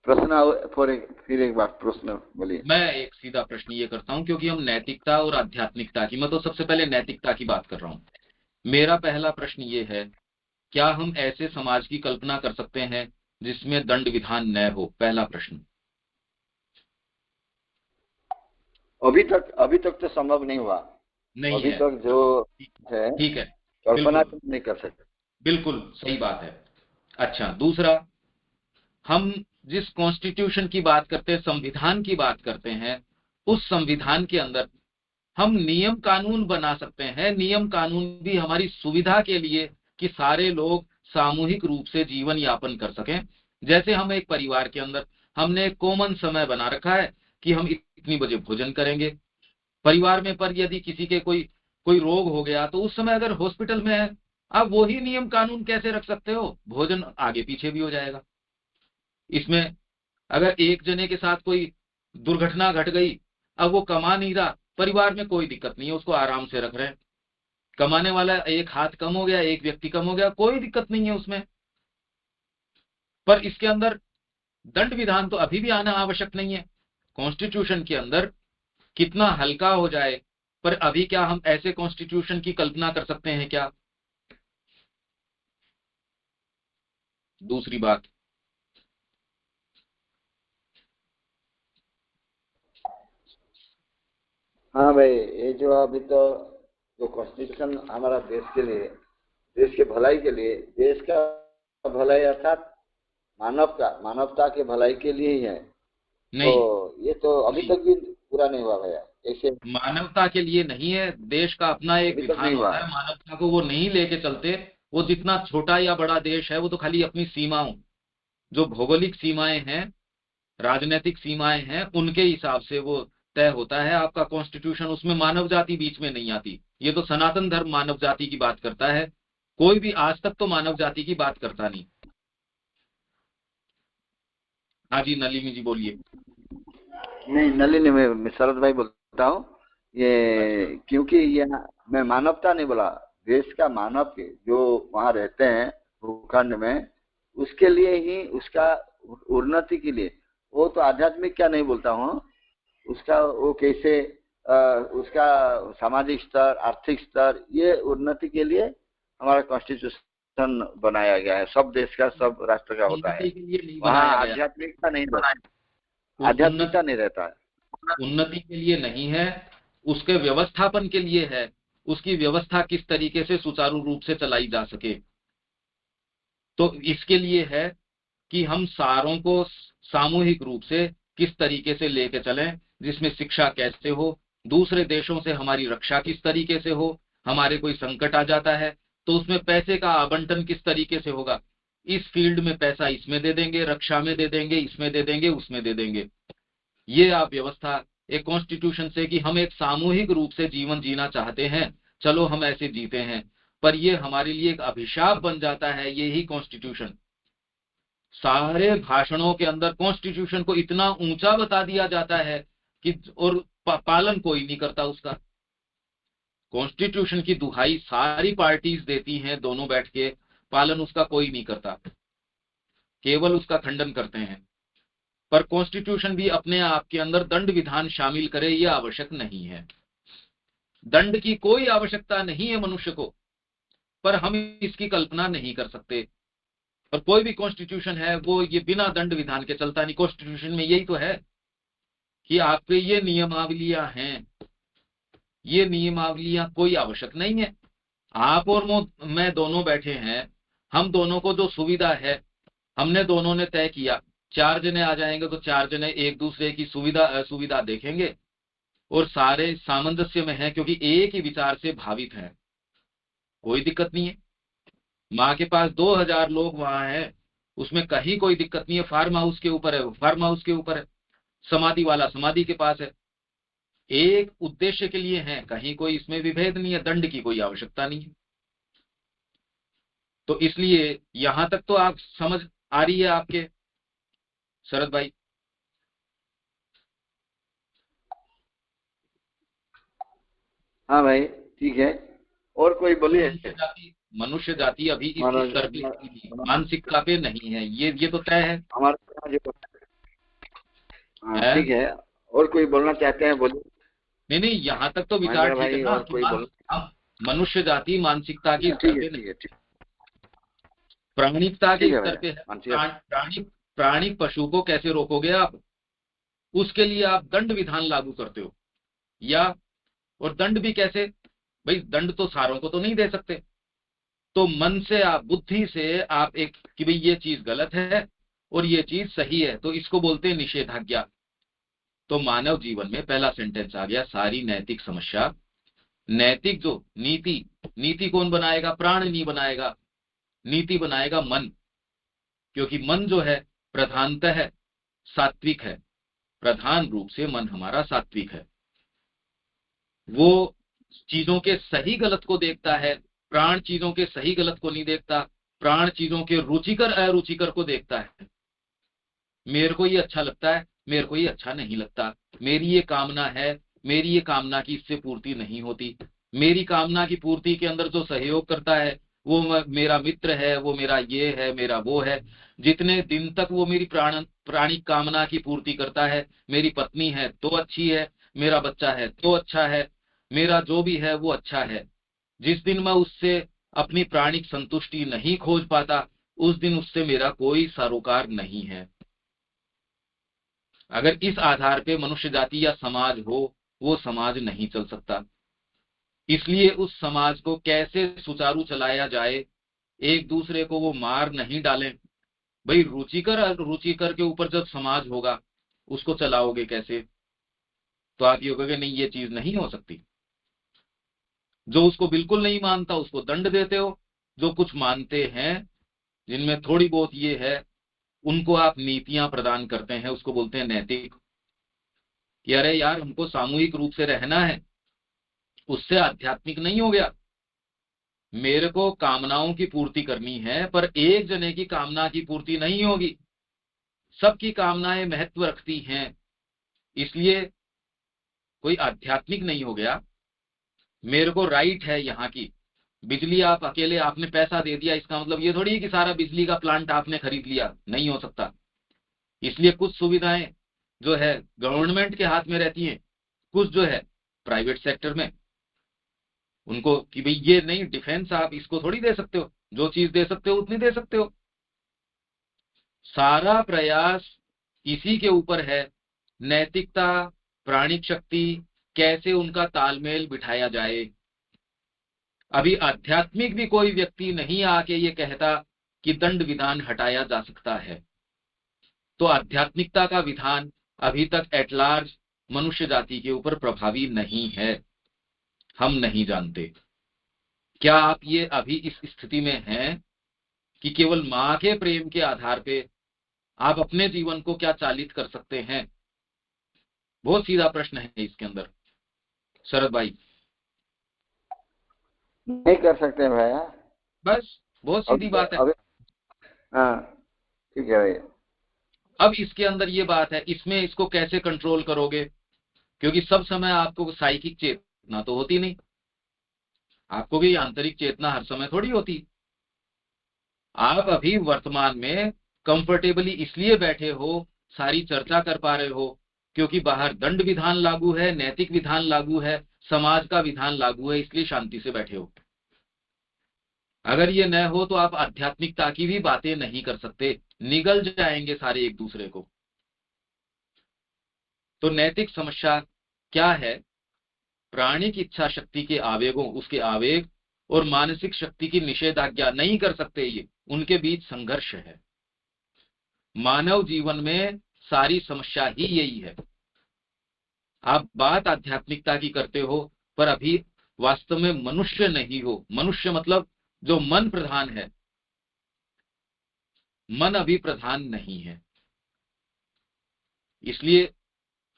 प्रश्न। फिर एक बार प्रश्न बोलिए। मैं एक सीधा प्रश्न ये करता हूँ, क्योंकि हम नैतिकता और आध्यात्मिकता की, मैं तो सबसे पहले नैतिकता की बात कर रहा हूँ। मेरा पहला प्रश्न ये है, क्या हम ऐसे समाज की कल्पना कर सकते हैं जिसमें दंड विधान न हो? पहला प्रश्न। अभी तक तो संभव नहीं हुआ। नहीं अभी है। तक जो है ठीक है। कल्पना बिल्कुल। तो नहीं कर सकते। बिल्कुल सही बात है। अच्छा, दूसरा, हम जिस कॉन्स्टिट्यूशन की बात करते हैं, संविधान की बात करते हैं, उस संविधान के अंदर हम नियम कानून बना सकते हैं। नियम कानून भी हमारी सुविधा के लिए, कि सारे लोग सामूहिक रूप से जीवन यापन कर सकें। जैसे हम एक परिवार के अंदर हमने एक कॉमन समय बना रखा है कि हम इतनी बजे भोजन करेंगे परिवार में, पर यदि किसी के कोई कोई रोग हो गया तो उस समय अगर हॉस्पिटल में है, आप वही नियम कानून कैसे रख सकते हो? भोजन आगे पीछे भी हो जाएगा। इसमें अगर एक जने के साथ कोई दुर्घटना घट गई, अब वो कमा नहीं रहा, परिवार में कोई दिक्कत नहीं है, उसको आराम से रख रहे हैं। कमाने वाला एक हाथ कम हो गया, एक व्यक्ति कम हो गया, कोई दिक्कत नहीं है उसमें। पर इसके अंदर दंड विधान तो अभी भी आना आवश्यक नहीं है। कॉन्स्टिट्यूशन के अंदर कितना हल्का हो जाए, पर अभी क्या हम ऐसे कॉन्स्टिट्यूशन की कल्पना कर सकते हैं क्या? दूसरी बात। हाँ भाई, ये जो अभी तो जो कॉन्स्टिट्यूशन हमारा देश के लिए, देश के भलाई के लिए, देश का भलाई अर्थात मानवता के भलाई के लिए ही है। तो नहीं ये तो अभी नहीं, तक भी पूरा नहीं हुआ भैया। ऐसे मानवता के लिए नहीं है। देश का अपना एक अभी तक विधान नहीं हुआ होता है। है, मानवता को वो नहीं लेके चलते। वो जितना छोटा या बड़ा देश है, वो तो खाली अपनी सीमाओं, जो भौगोलिक सीमाएं हैं, राजनीतिक सीमाएं हैं, उनके हिसाब से वो तय होता है। आपका कॉन्स्टिट्यूशन, उसमें मानव जाति बीच में नहीं आती। ये तो सनातन धर्म मानव जाति की बात करता है, कोई भी आज तक तो मानव जाति की बात करता नहीं। हाँ जी, नलिनी जी बोलिए। नहीं नलिनी, मैं शरद भाई बोलता हूँ। अच्छा। ये क्योंकि ये मैं मानवता नहीं बोला, देश का मानव के जो वहाँ रहते हैं भूखंड में, उसके लिए ही, उसका उन्नति के लिए। वो तो आध्यात्मिक क्या नहीं बोलता हूँ, उसका वो कैसे उसका सामाजिक स्तर, आर्थिक स्तर, ये उन्नति के लिए हमारा कॉन्स्टिट्यूशन बनाया गया है। सब देश का, सब राष्ट्र का होता है। उन्नति के लिए नहीं वहाँ बनाया गया। आध्यात्मिकता नहीं रहता, उन्नति, आध्यात्मिकता नहीं रहता है। उन्नति के लिए नहीं है, उसके व्यवस्थापन के लिए है। उसकी व्यवस्था किस तरीके से सुचारू रूप से चलाई जा सके, तो इसके लिए है कि हम सारों को सामूहिक रूप से किस तरीके से लेके चलें, जिसमें शिक्षा कैसे हो, दूसरे देशों से हमारी रक्षा किस तरीके से हो, हमारे कोई संकट आ जाता है तो उसमें पैसे का आवंटन किस तरीके से होगा। इस फील्ड में पैसा इसमें दे देंगे, रक्षा में दे देंगे, इसमें दे देंगे, उसमें दे देंगे। ये आप व्यवस्था एक कॉन्स्टिट्यूशन से, कि हम एक सामूहिक रूप से जीवन जीना चाहते हैं, चलो हम ऐसे जीते हैं। पर ये हमारे लिए एक अभिशाप बन जाता है, ये ही कॉन्स्टिट्यूशन। सारे भाषणों के अंदर कॉन्स्टिट्यूशन को इतना ऊंचा बता दिया जाता है कि और पालन कोई नहीं करता उसका। कॉन्स्टिट्यूशन की दुहाई सारी पार्टीज देती हैं, दोनों बैठ के, पालन उसका कोई नहीं करता, केवल उसका खंडन करते हैं। पर कॉन्स्टिट्यूशन भी अपने आप के अंदर दंड विधान शामिल करे, यह आवश्यक नहीं है। दंड की कोई आवश्यकता नहीं है मनुष्य को, पर हम इसकी कल्पना नहीं कर सकते। और कोई भी कॉन्स्टिट्यूशन है वो ये बिना दंड विधान के चलता नहीं। कॉन्स्टिट्यूशन में यही तो है कि आपके ये नियमावलियां हैं, ये नियमावलियां कोई आवश्यक नहीं है। आप और मैं दोनों बैठे हैं, हम दोनों को जो सुविधा है, हमने दोनों ने तय किया। चार जने आ जाएंगे तो चार जने एक दूसरे की सुविधा असुविधा देखेंगे, और सारे सामंजस्य में हैं, क्योंकि एक ही विचार से भावित हैं, कोई दिक्कत नहीं है। माँ के पास 2000 लोग वहां हैं, उसमें कहीं कोई दिक्कत नहीं है। फार्म हाउस के ऊपर है, वो फार्म हाउस के ऊपर है। समाधि वाला समाधि के पास है। एक उद्देश्य के लिए है, कहीं कोई इसमें विभेद नहीं है, दंड की कोई आवश्यकता नहीं है। तो इसलिए यहां तक तो आप समझ आ रही है आपके शरद भाई? हाँ भाई, ठीक है। और कोई बोलिए। मनुष्य जाति अभी इस हमारा स्तर पे हमारा नहीं है, मानसिकता पे नहीं है, ये तो तय हमारा जो, हाँ है। ठीक है। और कोई बोलना चाहते हैं, बोलिए। नहीं नहीं, यहाँ तक तो विचार महेंद्र ठीक है भाई, ना और कि कोई बोलना? हम मनुष्य जाति मानसिकता के स्तर ठीक है, पे ठीक नहीं, है, ठीक। प्राणिकता ठीक के है स्तर भैया, पे है। मानसिक। प्राणी पशु को कैसे रोकोगे आप? उसके लिए आप दंड विधान लागू करते हो, या और दंड भी कैसे? भाई दंड तो सारों को तो नहीं दे सकते। तो मन से आप, बुद्धि से आप एक कि भाई ये चीज गलत है और ये चीज सही है, तो इसको बोलते हैं निषेधाज्ञा। तो मानव जीवन में पहला सेंटेंस आ गया, सारी नैतिक समस्या, नैतिक जो नीति, नीति कौन बनाएगा? प्राण नहीं बनाएगा, नीति बनाएगा मन। क्योंकि मन जो है प्रधानतः सात्विक है, प्रधान रूप से मन हमारा सात्विक है। वो चीजों के सही गलत को देखता है, प्राण चीजों के सही गलत को नहीं देखता। प्राण चीजों के रुचिकर अरुचिकर को देखता है। मेरे को ये अच्छा लगता है, मेरे को ये अच्छा नहीं लगता, मेरी ये कामना है, मेरी ये कामना की इससे पूर्ति नहीं होती। मेरी कामना की पूर्ति के अंदर जो सहयोग करता है वो मेरा मित्र है, वो मेरा ये है, मेरा वो है। जितने दिन तक वो मेरी प्राणिक कामना की पूर्ति करता है, मेरी पत्नी है तो अच्छी है, मेरा बच्चा है तो अच्छा है, मेरा जो भी है वो अच्छा है। जिस दिन मैं उससे अपनी प्राणिक संतुष्टि नहीं खोज पाता, उस दिन उससे मेरा कोई सरोकार नहीं है। अगर इस आधार पे मनुष्य जाति या समाज हो, वो समाज नहीं चल सकता। इसलिए उस समाज को कैसे सुचारू चलाया जाए, एक दूसरे को वो मार नहीं डालें। भाई रुचिकर रुचिकर के ऊपर जब समाज होगा, उसको चलाओगे कैसे? तो आप ये कहोगे नहीं ये चीज नहीं हो सकती। जो उसको बिल्कुल नहीं मानता उसको दंड देते हो, जो कुछ मानते हैं, जिनमें थोड़ी बहुत ये है, उनको आप नीतियां प्रदान करते हैं, उसको बोलते हैं नैतिक। कि अरे यार हमको सामूहिक रूप से रहना है, उससे आध्यात्मिक नहीं हो गया। मेरे को कामनाओं की पूर्ति करनी है, पर एक जने की कामना की पूर्ति नहीं होगी। सबकी कामनाएं महत्व रखती हैं, इसलिए कोई आध्यात्मिक नहीं हो गया। मेरे को राइट है यहाँ की बिजली, आप अकेले आपने पैसा दे दिया इसका मतलब ये थोड़ी है कि सारा बिजली का प्लांट आपने खरीद लिया, नहीं हो सकता। इसलिए कुछ सुविधाएं जो है गवर्नमेंट के हाथ में रहती हैं, कुछ जो है प्राइवेट सेक्टर में। उनको कि भाई ये नहीं, डिफेंस आप इसको थोड़ी दे सकते हो, जो चीज दे सकते हो उतनी दे सकते हो। सारा प्रयास इसी के ऊपर है, नैतिकता, प्राणिक शक्ति, कैसे उनका तालमेल बिठाया जाए। अभी आध्यात्मिक भी कोई व्यक्ति नहीं आके ये कहता कि दंड विधान हटाया जा सकता है। तो आध्यात्मिकता का विधान अभी तक एट लार्ज मनुष्य जाति के ऊपर प्रभावी नहीं है, हम नहीं जानते। क्या आप ये अभी इस स्थिति में हैं कि केवल मां के प्रेम के आधार पे आप अपने जीवन को क्या चालित कर सकते हैं? बहुत सीधा प्रश्न है इसके अंदर शरद भाई। नहीं कर सकते भैया। बस बहुत सीधी बात है। अभी, हाँ ठीक है भैया। अब इसके अंदर ये बात है, इसमें इसको कैसे कंट्रोल करोगे? क्योंकि सब समय आपको साइकिक चेतना तो होती नहीं, आपको भी आंतरिक चेतना हर समय थोड़ी होती। आप अभी वर्तमान में कंफर्टेबली इसलिए बैठे हो, सारी चर्चा कर पा रहे हो, क्योंकि बाहर दंड विधान लागू है, नैतिक विधान लागू है, समाज का विधान लागू है, इसलिए शांति से बैठे हो। अगर ये न हो तो आप आध्यात्मिकता की भी बातें नहीं कर सकते, निगल जाएंगे सारे एक दूसरे को। तो नैतिक समस्या क्या है? प्राणिक इच्छा शक्ति के आवेगों, उसके आवेग और मानसिक शक्ति की निषेधाज्ञा नहीं कर सकते, ये उनके बीच संघर्ष है। मानव जीवन में सारी समस्या ही यही है। आप बात आध्यात्मिकता की करते हो, पर अभी वास्तव में मनुष्य नहीं हो। मनुष्य मतलब जो मन प्रधान है, मन अभी प्रधान नहीं है। इसलिए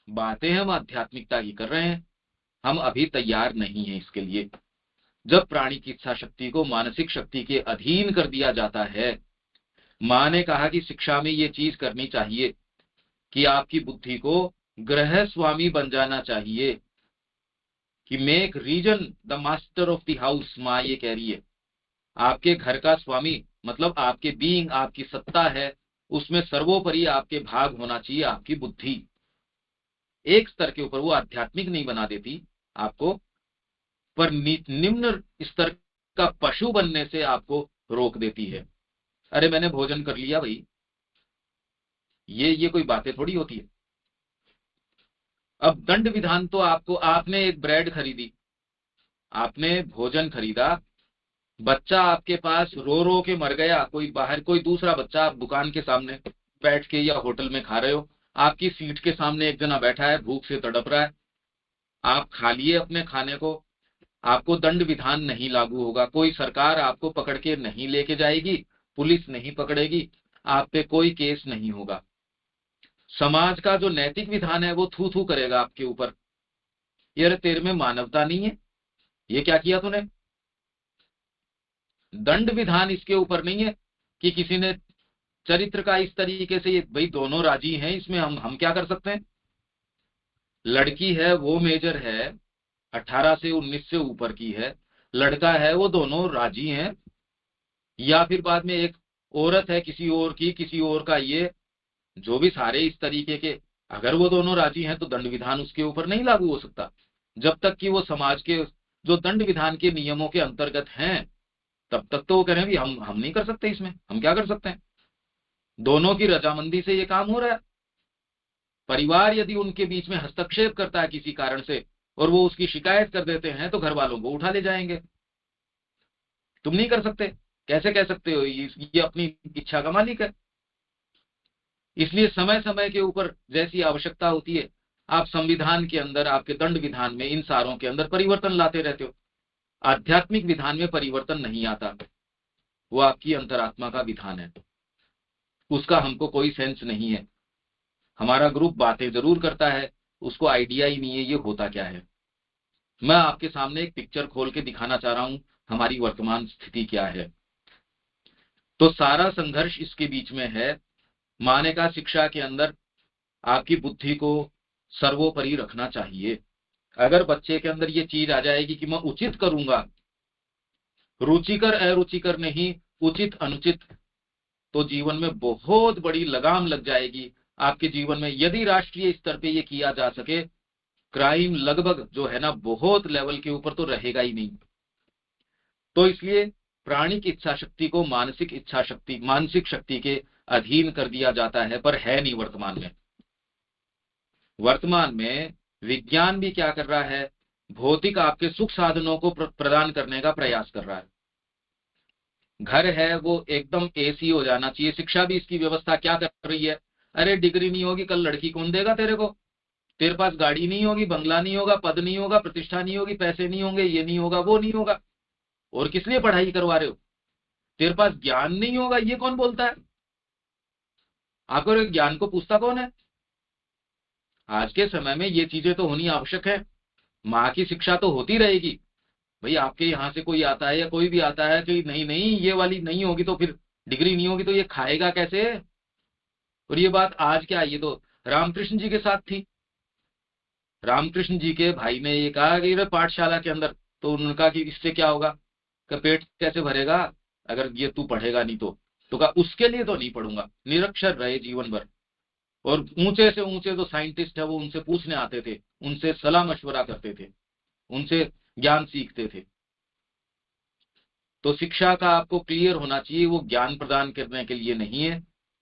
बातें हम आध्यात्मिकता की कर रहे हैं, हम अभी तैयार नहीं हैं इसके लिए। जब प्राणी की इच्छा शक्ति को मानसिक शक्ति के अधीन कर दिया जाता है, माँ ने कहा कि शिक्षा में ये चीज करनी चाहिए कि आपकी बुद्धि को गृह स्वामी बन जाना चाहिए, कि make reason the master of the house. माँ ये कह रही है आपके घर का स्वामी, मतलब आपके बीइंग, आपकी सत्ता है, उसमें सर्वोपरि आपके भाग होना चाहिए आपकी बुद्धि। एक स्तर के ऊपर वो आध्यात्मिक नहीं बना देती आपको, पर निम्न स्तर का पशु बनने से आपको रोक देती है। अरे मैंने भोजन कर लिया भाई, ये कोई बातें थोड़ी होती है। अब दंड विधान तो आपको, आपने एक ब्रेड खरीदी, आपने भोजन खरीदा, बच्चा आपके पास रो रो के मर गया, कोई बाहर कोई दूसरा बच्चा, आप दुकान के सामने बैठ के या होटल में खा रहे हो, आपकी सीट के सामने एक जना बैठा है, भूख से तड़प रहा है, आप खा लिए अपने खाने को, आपको दंड विधान नहीं लागू होगा, कोई सरकार आपको पकड़ के नहीं लेके जाएगी, पुलिस नहीं पकड़ेगी, आप पे कोई केस नहीं होगा। समाज का जो नैतिक विधान है वो थू थू करेगा आपके ऊपर, यार तेरे में मानवता नहीं है, ये क्या किया तूने। दंड विधान इसके ऊपर नहीं है कि किसी ने चरित्र का इस तरीके से, ये भाई दोनों राजी हैं, इसमें हम क्या कर सकते हैं। लड़की है वो मेजर है, 18 से 19 से ऊपर की है, लड़का है वो दोनों राजी हैं, या फिर बाद में एक औरत है किसी और की, किसी और का, ये जो भी सारे इस तरीके के, अगर वो दोनों राजी हैं तो दंड विधान उसके ऊपर नहीं लागू हो सकता, जब तक कि वो समाज के जो दंड विधान के नियमों के अंतर्गत हैं, तब तक तो वो कह रहे हैं भी हम नहीं कर सकते, इसमें हम क्या कर सकते हैं। दोनों की रजामंदी से ये काम हो रहा है। परिवार यदि उनके बीच में हस्तक्षेप करता है किसी कारण से और वो उसकी शिकायत कर देते हैं, तो घर वालों को उठा ले जाएंगे। तुम नहीं कर सकते, कैसे कह सकते हो, ये अपनी इच्छा का मालिक है। इसलिए समय समय के ऊपर जैसी आवश्यकता होती है, आप संविधान के अंदर, आपके दंड विधान में, इन सारों के अंदर परिवर्तन लाते रहते हो। आध्यात्मिक विधान में परिवर्तन नहीं आता, वो आपकी अंतरात्मा का विधान है, उसका हमको कोई सेंस नहीं है। हमारा ग्रुप बातें जरूर करता है, उसको आइडिया ही नहीं है ये होता क्या है। मैं आपके सामने एक पिक्चर खोल के दिखाना चाह रहा हूं, हमारी वर्तमान स्थिति क्या है। तो सारा संघर्ष इसके बीच में है। माने का शिक्षा के अंदर आपकी बुद्धि को सर्वोपरि रखना चाहिए। अगर बच्चे के अंदर ये चीज आ जाएगी कि मैं उचित करूंगा, रुचिकर अरुचिकर नहीं, उचित अनुचित, तो जीवन में बहुत बड़ी लगाम लग जाएगी आपके जीवन में। यदि राष्ट्रीय स्तर पे ये किया जा सके, क्राइम लगभग जो है ना बहुत लेवल के ऊपर तो रहेगा ही नहीं। तो इसलिए प्राणी की इच्छा शक्ति को मानसिक इच्छा शक्ति, मानसिक शक्ति के अधीन कर दिया जाता है, पर है नहीं वर्तमान में। वर्तमान में विज्ञान भी क्या कर रहा है, भौतिक आपके सुख साधनों को प्रदान करने का प्रयास कर रहा है। घर है वो एकदम एसी हो जाना चाहिए। शिक्षा भी इसकी व्यवस्था क्या कर रही है, अरे डिग्री नहीं होगी कल लड़की कौन देगा तेरे को, तेरे पास गाड़ी नहीं होगी, बंगला नहीं होगा, पद नहीं होगा, प्रतिष्ठा नहीं होगी, पैसे नहीं होंगे, ये नहीं होगा, वो नहीं होगा, और किस लिए पढ़ाई करवा रहे हो। तेरे पास ज्ञान नहीं होगा, ये कौन बोलता है, आखिर ज्ञान को पूछता कौन है। आज के समय में ये चीजें तो होनी आवश्यक है। माँ की शिक्षा तो होती रहेगी, भाई आपके यहाँ से कोई आता है या कोई भी आता है कि नहीं नहीं ये वाली नहीं होगी तो फिर डिग्री नहीं होगी तो ये खाएगा कैसे। और ये बात आज क्या, ये तो रामकृष्ण जी के साथ थी। रामकृष्ण जी के भाई ने ये कहा कि पाठशाला के अंदर, तो उनका कि इससे क्या होगा, कि पेट कैसे भरेगा अगर ये तू पढ़ेगा नहीं तो कहा उसके लिए तो नहीं पढ़ूंगा, निरक्षर रहे जीवन भर। और ऊंचे से ऊंचे जो साइंटिस्ट है वो उनसे पूछने आते थे, उनसे सलाह मशवरा करते थे, उनसे ज्ञान सीखते थे। तो शिक्षा का आपको क्लियर होना चाहिए, वो ज्ञान प्रदान करने के लिए नहीं है।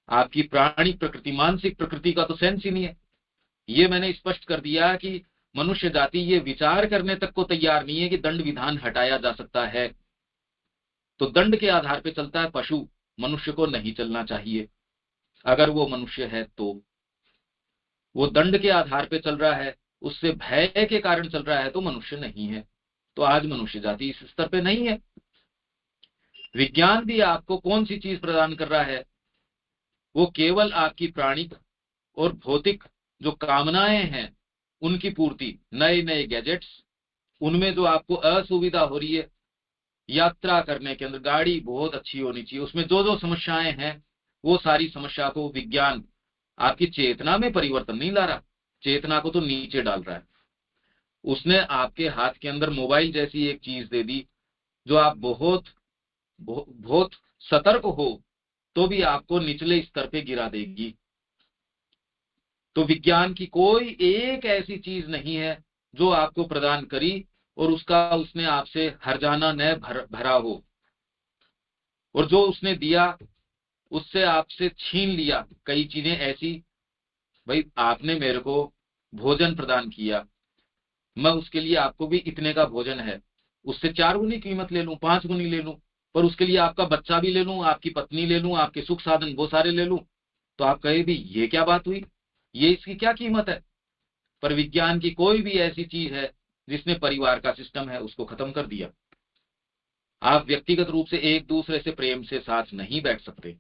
आपकी प्राणी प्रकृति, मानसिक प्रकृति का तो सेंस ही नहीं है। ये मैंने स्पष्ट कर दिया कि मनुष्य जाति ये विचार करने तक को तैयार नहीं है कि दंड विधान हटाया जा सकता है। तो दंड के आधार पर चलता है पशु, मनुष्य को नहीं चलना चाहिए। अगर वो मनुष्य है तो वो दंड के आधार पे चल रहा है, उससे भय के कारण चल रहा है, तो मनुष्य नहीं है। तो आज मनुष्य जाति इस स्तर पे नहीं है। विज्ञान भी आपको कौन सी चीज प्रदान कर रहा है, वो केवल आपकी प्राणिक और भौतिक जो कामनाएं हैं उनकी पूर्ति, नए नए गैजेट्स, उनमें जो आपको असुविधा हो रही है यात्रा करने के अंदर, गाड़ी बहुत अच्छी होनी चाहिए, उसमें जो जो समस्याएं हैं वो सारी समस्या को विज्ञान आपकी चेतना में परिवर्तन नहीं ला रहा, चेतना को तो नीचे डाल रहा है। उसने आपके हाथ के अंदर मोबाइल जैसी एक चीज दे दी जो आप बहुत बहुत सतर्क हो तो भी आपको निचले स्तर पे गिरा देगी। तो विज्ञान की कोई एक ऐसी चीज नहीं है जो आपको प्रदान करी और उसका उसने आपसे हर्जाना न भरा हो, और जो उसने दिया उससे आपसे छीन लिया कई चीजें ऐसी। भाई आपने मेरे को भोजन प्रदान किया, मैं उसके लिए आपको भी इतने का भोजन है, उससे 4 गुनी कीमत ले लूं, 5 गुनी ले लूं, पर उसके लिए आपका बच्चा भी ले लूं, आपकी पत्नी ले लूं, आपके सुख साधन वो सारे ले लूं, तो आप कहे भी ये क्या बात हुई, ये इसकी क्या कीमत है। पर विज्ञान की कोई भी ऐसी चीज है जिसने परिवार का सिस्टम है उसको खत्म कर दिया। आप व्यक्तिगत रूप से एक दूसरे से प्रेम से साथ नहीं बैठ सकते।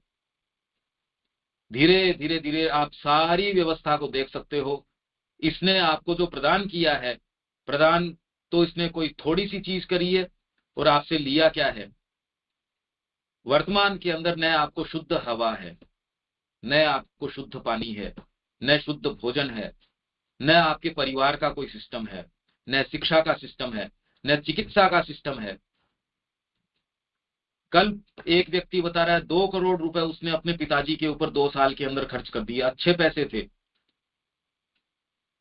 धीरे धीरे धीरे आप सारी व्यवस्था को देख सकते हो। इसने आपको जो प्रदान किया है, प्रदान तो इसने कोई थोड़ी सी चीज करी है, और आपसे लिया क्या है। वर्तमान के अंदर न आपको शुद्ध हवा है, न आपको शुद्ध पानी है, न शुद्ध भोजन है, न आपके परिवार का कोई सिस्टम है, न शिक्षा का सिस्टम है, न चिकित्सा का सिस्टम है। कल एक व्यक्ति बता रहा है 2 करोड़ रुपए उसने अपने पिताजी के ऊपर 2 साल के अंदर खर्च कर दिए, अच्छे पैसे थे,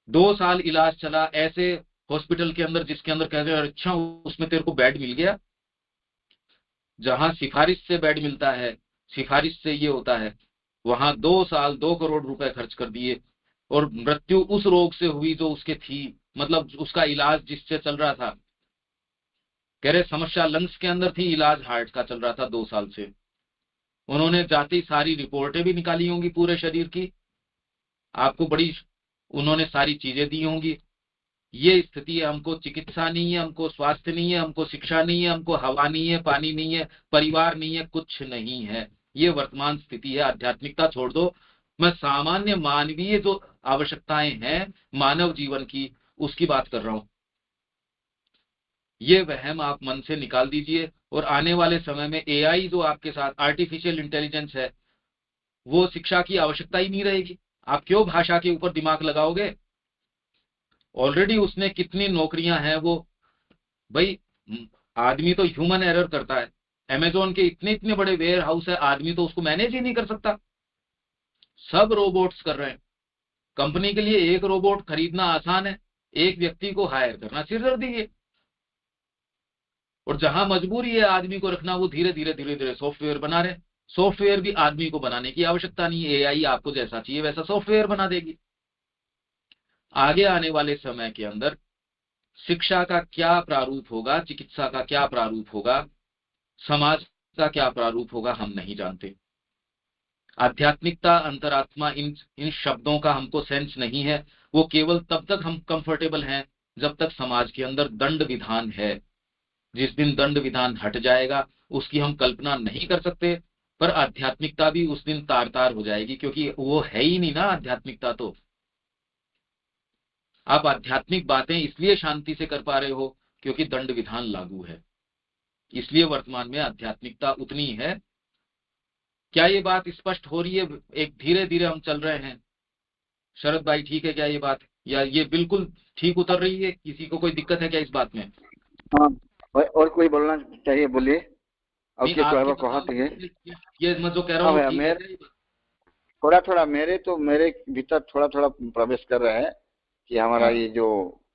2 साल इलाज चला ऐसे हॉस्पिटल के अंदर जिसके अंदर कहते हैं अच्छा उसमें तेरे को बेड मिल गया, जहां सिफारिश से बेड मिलता है, सिफारिश से ये होता है, वहां 2 साल 2 करोड़ रुपए खर्च कर दिए, और मृत्यु उस रोग से हुई जो उसके थी, मतलब उसका इलाज जिससे चल रहा था। कह रहे समस्या लंग्स के अंदर थी, इलाज हार्ट का चल रहा था 2 साल से। उन्होंने जाते ही सारी रिपोर्टें भी निकाली होंगी पूरे शरीर की, आपको बड़ी उन्होंने सारी चीजें दी होंगी। ये स्थिति है, हमको चिकित्सा नहीं है, हमको स्वास्थ्य नहीं है, हमको शिक्षा नहीं है, हमको हवा नहीं है, पानी नहीं है, परिवार नहीं है, कुछ नहीं है। ये वर्तमान स्थिति है। आध्यात्मिकता छोड़ दो, मैं सामान्य मानवीय जो आवश्यकताएं हैं मानव जीवन की उसकी बात कर रहा हूं। ये वहम आप मन से निकाल दीजिए, और आने वाले समय में एआई जो आपके साथ आर्टिफिशियल इंटेलिजेंस है, वो शिक्षा की आवश्यकता ही नहीं रहेगी। आप क्यों भाषा के ऊपर दिमाग लगाओगे। ऑलरेडी उसने कितनी नौकरियां हैं वो, भाई आदमी तो ह्यूमन एरर करता है। अमेजोन के इतने इतने बड़े वेयर हाउस है, आदमी तो उसको मैनेज ही नहीं कर सकता, सब रोबोट्स कर रहे हैं। कंपनी के लिए एक रोबोट खरीदना आसान है, एक व्यक्ति को हायर करना सिरदर्दी है। और जहां मजबूरी है आदमी को रखना, वो धीरे धीरे धीरे धीरे सॉफ्टवेयर बना रहे हैं। सॉफ्टवेयर भी आदमी को बनाने की आवश्यकता नहीं है, एआई आपको जैसा चाहिए वैसा सॉफ्टवेयर बना देगी। आगे आने वाले समय के अंदर शिक्षा का क्या प्रारूप होगा, चिकित्सा का क्या प्रारूप होगा, समाज का क्या प्रारूप होगा, हम नहीं जानते। आध्यात्मिकता, अंतरात्मा, इन शब्दों का हमको सेंस नहीं है। वो केवल तब तक हम कंफर्टेबल हैं जब तक समाज के अंदर दंड विधान है। जिस दिन दंड विधान हट जाएगा उसकी हम कल्पना नहीं कर सकते, पर आध्यात्मिकता भी उस दिन तार तार हो जाएगी, क्योंकि वो है ही नहीं ना आध्यात्मिकता। तो आप आध्यात्मिक बातें इसलिए शांति से कर पा रहे हो क्योंकि दंड विधान लागू है। इसलिए वर्तमान में आध्यात्मिकता उतनी है। क्या ये बात स्पष्ट हो रही है। एक धीरे धीरे हम चल रहे हैं। शरद भाई ठीक है क्या ये बात, या ये बिल्कुल ठीक उतर रही है, किसी को कोई दिक्कत है क्या इस बात में। हाँ, और कोई बोलना चाहिए बोलिए। और नहीं, आपके कहते हैं ये मैं जो कह रहा हूँ ठीक है। थोड़ा थोड़ा मेरे भीतर थोड़ा थोड़ा प्रवेश कर रहा है कि हमारा ये जो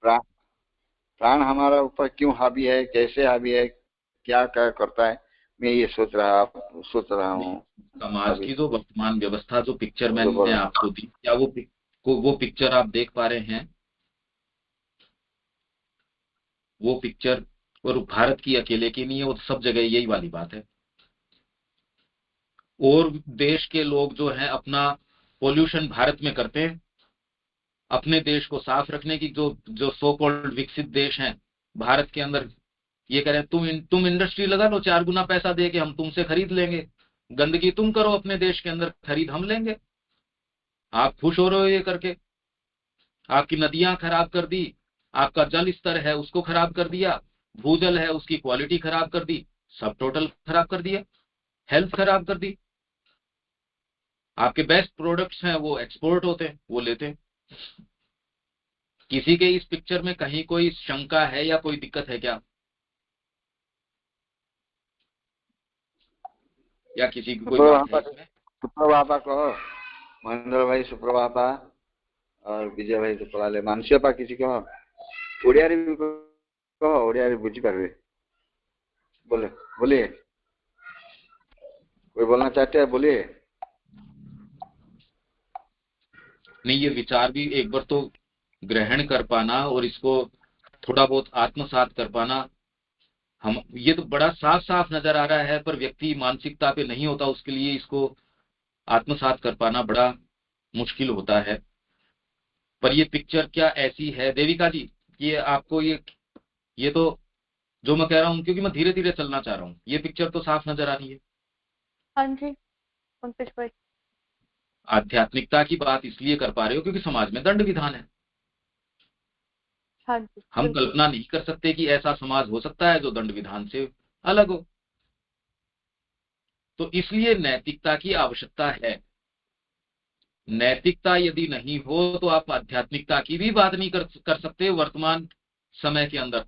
प्राण हमारा ऊपर क्यों हावी है, कैसे हावी है, क्या क्या करता है, मैं ये सोच रहा हूँ। समाज की जो वर्तमान व्यवस्था, जो पिक्चर मैंने आपको दी, क्या वो पिक्चर आप देख पा रहे हैं। वो पिक्चर और भारत की अकेले की नहीं है, वो सब जगह यही वाली बात है। और देश के लोग जो हैं अपना पोल्यूशन भारत में करते हैं, अपने देश को साफ रखने की जो सो कॉल्ड विकसित देश हैं भारत के अंदर ये कह रहे हैं तुम इंडस्ट्री लगा लो, 4 गुना पैसा दे के हम तुमसे खरीद लेंगे। गंदगी तुम करो अपने देश के अंदर, खरीद हम लेंगे। आप खुश हो रहे हो ये करके। आपकी नदियां खराब कर दी, आपका जल स्तर है उसको खराब कर दिया, भूजल है उसकी क्वालिटी खराब कर दी, सब टोटल खराब कर दिया, हेल्थ खराब कर दी। आपके बेस्ट प्रोडक्ट्स हैं वो एक्सपोर्ट होते हैं, वो लेते हैं। किसी के इस पिक्चर में कहीं कोई शंका है या कोई दिक्कत है क्या? या किसी की कोई बात है इसमें? सुप्रभाता कहो महेंद्र भाई, सुप्रभाता और विजय भाई सुप्रभाले मानसीयता किसी कहो, ओडियारी भी कहो, ओडियारी बुझी पारे बोले, बोलिए, कोई बोलना चाहते हैं बोलिए। नहीं, ये विचार भी एक बार तो ग्रहण कर पाना और इसको थोड़ा बहुत आत्मसात कर पाना, हम ये तो बड़ा साफ साफ नजर आ रहा है, पर व्यक्ति मानसिकता पे नहीं होता, उसके लिए इसको आत्मसात कर पाना बड़ा मुश्किल होता है। पर ये पिक्चर क्या ऐसी है देविका जी, ये आपको ये तो जो मैं कह रहा हूँ, क्योंकि मैं धीरे धीरे चलना चाह रहा हूँ, ये पिक्चर तो साफ नजर आ रही है। हाँ जी पंकज भाई। आध्यात्मिकता की बात इसलिए कर पा रहे हो क्योंकि समाज में दंड विधान है। हाँ जी हम बिल्कुल। कल्पना नहीं कर सकते कि ऐसा समाज हो सकता है जो दंड विधान से अलग हो। तो इसलिए नैतिकता की आवश्यकता है। नैतिकता यदि नहीं हो तो आप आध्यात्मिकता की भी बात नहीं कर सकते वर्तमान समय के अंदर।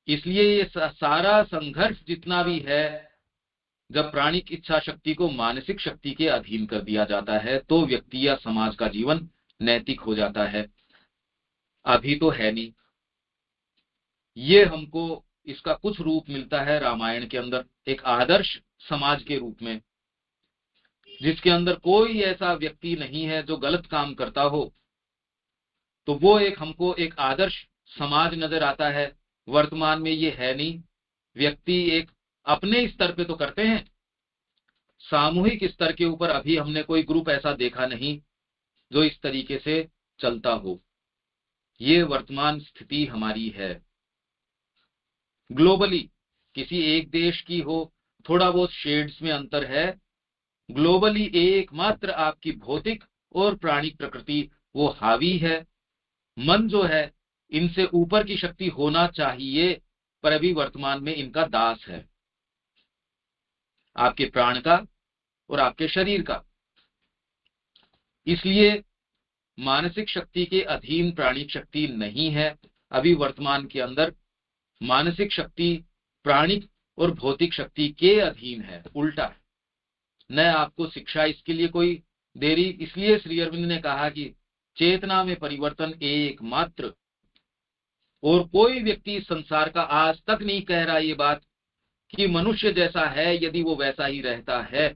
इसलिए ये सारा संघर्ष जितना भी है, जब प्राणिक इच्छा शक्ति को मानसिक शक्ति के अधीन कर दिया जाता है तो व्यक्ति या समाज का जीवन नैतिक हो जाता है। अभी तो है नहीं। ये हमको इसका कुछ रूप मिलता है रामायण के अंदर, एक आदर्श समाज के रूप में, जिसके अंदर कोई ऐसा व्यक्ति नहीं है जो गलत काम करता हो। तो वो एक हमको एक आदर्श समाज नजर आता है। वर्तमान में ये है नहीं। व्यक्ति एक अपने स्तर पे तो करते हैं, सामूहिक स्तर के ऊपर अभी हमने कोई ग्रुप ऐसा देखा नहीं जो इस तरीके से चलता हो। ये वर्तमान स्थिति हमारी है। ग्लोबली किसी एक देश की हो, थोड़ा बहुत शेड्स में अंतर है। ग्लोबली एकमात्र आपकी भौतिक और प्राणिक प्रकृति वो हावी है। मन जो है इनसे ऊपर की शक्ति होना चाहिए, पर अभी वर्तमान में इनका दास है, आपके प्राण का और आपके शरीर का। इसलिए मानसिक शक्ति के अधीन प्राणिक शक्ति नहीं है। अभी वर्तमान के अंदर मानसिक शक्ति प्राणिक और भौतिक शक्ति के अधीन है, उल्टा है। न आपको शिक्षा इसके लिए कोई दे रही। इसलिए श्री अरविंद ने कहा कि चेतना में परिवर्तन एकमात्र, और कोई व्यक्ति संसार का आज तक नहीं कह रहा ये बात कि मनुष्य जैसा है यदि वो वैसा ही रहता है,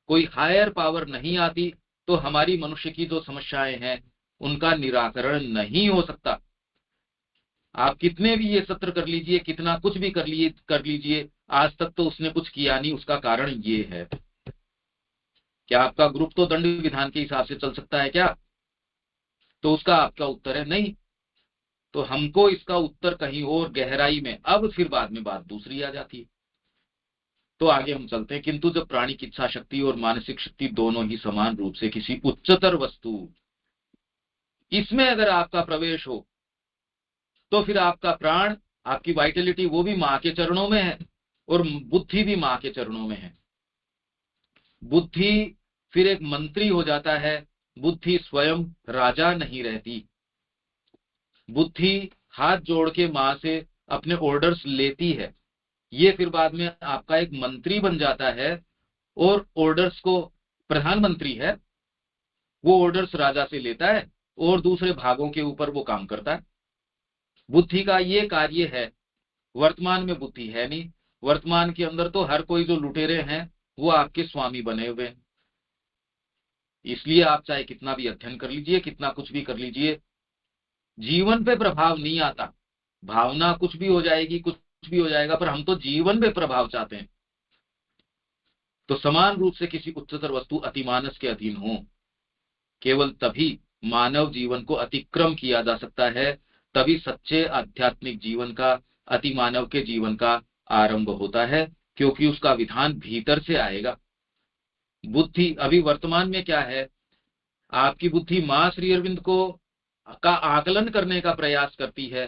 कोई हायर पावर नहीं आती तो हमारी मनुष्य की जो समस्याएं हैं उनका निराकरण नहीं हो सकता। आप कितने भी ये सत्र कर लीजिए, कितना कुछ भी कर लीजिए, आज तक तो उसने कुछ किया नहीं। उसका कारण ये है। क्या आपका ग्रुप तो दंड विधान के हिसाब से चल सकता है क्या? तो उसका आपका उत्तर है नहीं। तो हमको इसका उत्तर कहीं और गहराई में, अब फिर बाद में बात दूसरी आ जाती है। तो आगे हम चलते हैं। किंतु जब प्राणिक इच्छा शक्ति और मानसिक शक्ति दोनों ही समान रूप से किसी उच्चतर वस्तु, इसमें अगर आपका प्रवेश हो तो फिर आपका प्राण, आपकी वाइटलिटी वो भी मां के चरणों में है और बुद्धि भी मां के चरणों में है। बुद्धि फिर एक मंत्री हो जाता है। बुद्धि स्वयं राजा नहीं रहती। बुद्धि हाथ जोड़ के मां से अपने ऑर्डर्स लेती है। ये फिर बाद में आपका एक मंत्री बन जाता है और ऑर्डर्स को, प्रधानमंत्री है वो, ऑर्डर्स राजा से लेता है और दूसरे भागों के ऊपर वो काम करता है। बुद्धि का ये कार्य है। वर्तमान में बुद्धि है नहीं। वर्तमान के अंदर तो हर कोई जो लुटेरे हैं वो आपके स्वामी बने हुए हैं। इसलिए आप चाहे कितना भी अध्ययन कर लीजिए, कितना कुछ भी कर लीजिए, जीवन पे प्रभाव नहीं आता। भावना कुछ भी हो जाएगी, कुछ भी हो जाएगा, पर हम तो जीवन पे प्रभाव चाहते हैं। तो समान रूप से किसी उच्चतर वस्तु अतिमानस के अधीन हो, केवल तभी मानव जीवन को अतिक्रम किया जा सकता है। तभी सच्चे आध्यात्मिक जीवन का, अतिमानव के जीवन का आरंभ होता है। क्योंकि उसका विधान भीतर से आएगा। बुद्धि अभी वर्तमान में क्या है, आपकी बुद्धि मां श्री अरविंद को का आकलन करने का प्रयास करती है।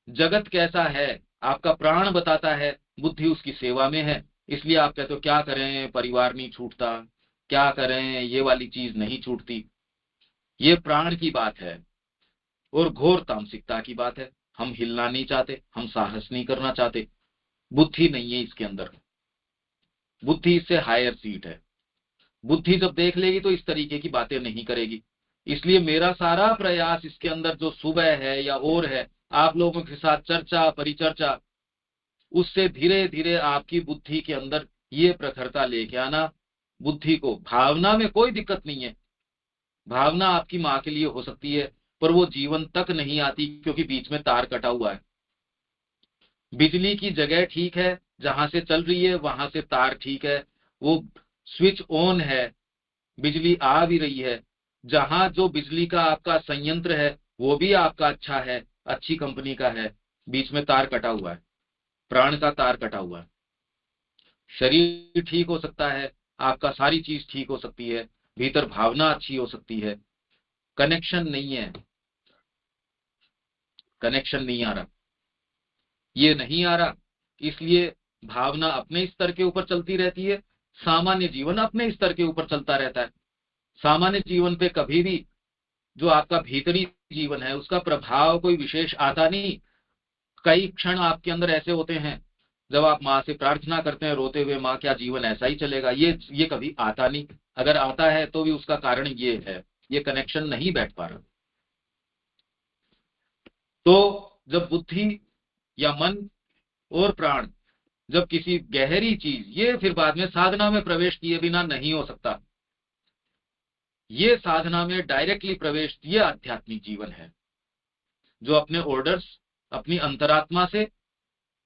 जगत कैसा है आपका प्राण बताता है, बुद्धि उसकी सेवा में है। इसलिए आप कहते हो क्या करें, परिवार नहीं छूटता, क्या करें, ये वाली चीज नहीं छूटती। ये प्राण की बात है और घोर तामसिकता की बात है। हम हिलना नहीं चाहते, हम साहस नहीं करना चाहते। बुद्धि नहीं है इसके अंदर, बुद्धि इससे हायर सीट है। बुद्धि जब देख लेगी तो इस तरीके की बातें नहीं करेगी। इसलिए मेरा सारा प्रयास इसके अंदर जो सुबह है या और है, आप लोगों के साथ चर्चा परिचर्चा, उससे धीरे धीरे आपकी बुद्धि के अंदर ये प्रखरता लेके आना। बुद्धि को भावना में कोई दिक्कत नहीं है, भावना आपकी माँ के लिए हो सकती है, पर वो जीवन तक नहीं आती क्योंकि बीच में तार कटा हुआ है। बिजली की जगह ठीक है, जहां से चल रही है वहां से तार ठीक है, वो स्विच ऑन है, बिजली आ भी रही है। जहां जो बिजली का आपका संयंत्र है वो भी आपका अच्छा है, अच्छी कंपनी का है, बीच में तार कटा हुआ है, प्राण का तार कटा हुआ है। शरीर ठीक हो सकता है, आपका सारी चीज ठीक हो सकती है, भीतर भावना अच्छी हो सकती है, कनेक्शन नहीं है, कनेक्शन नहीं आ रहा, ये नहीं आ रहा। इसलिए भावना अपने स्तर के ऊपर चलती रहती है, सामान्य जीवन अपने स्तर के ऊपर चलता रहता है। सामान्य जीवन पे कभी भी जो आपका भीतरी जीवन है उसका प्रभाव कोई विशेष आता नहीं। कई क्षण आपके अंदर ऐसे होते हैं जब आप माँ से प्रार्थना करते हैं रोते हुए, माँ क्या जीवन ऐसा ही चलेगा, ये कभी आता नहीं। अगर आता है तो भी उसका कारण ये है, ये कनेक्शन नहीं बैठ पा रहा। तो जब बुद्धि या मन और प्राण जब किसी गहरी चीज, ये फिर बाद में साधना में प्रवेश किए बिना नहीं हो सकता। ये साधना में डायरेक्टली प्रवेश, ये आध्यात्मिक जीवन है जो अपने ऑर्डर्स अपनी अंतरात्मा से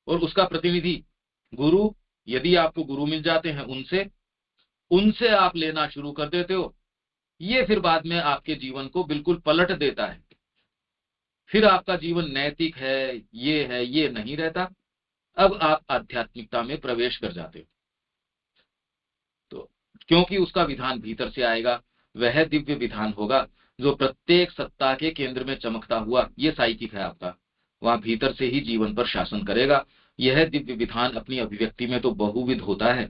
और उसका प्रतिनिधि गुरु, यदि आपको गुरु मिल जाते हैं उनसे आप लेना शुरू कर देते हो। ये फिर बाद में आपके जीवन को बिल्कुल पलट देता है। फिर आपका जीवन नैतिक है ये नहीं रहता। अब आप आध्यात्मिकता में प्रवेश कर जाते हो। तो क्योंकि उसका विधान भीतर से आएगा, वह दिव्य विधान होगा जो प्रत्येक सत्ता के केंद्र में चमकता हुआ, ये साइकिक है आपका, वहां भीतर से ही जीवन पर शासन करेगा। यह दिव्य विधान अपनी अभिव्यक्ति में तो बहुविध होता है,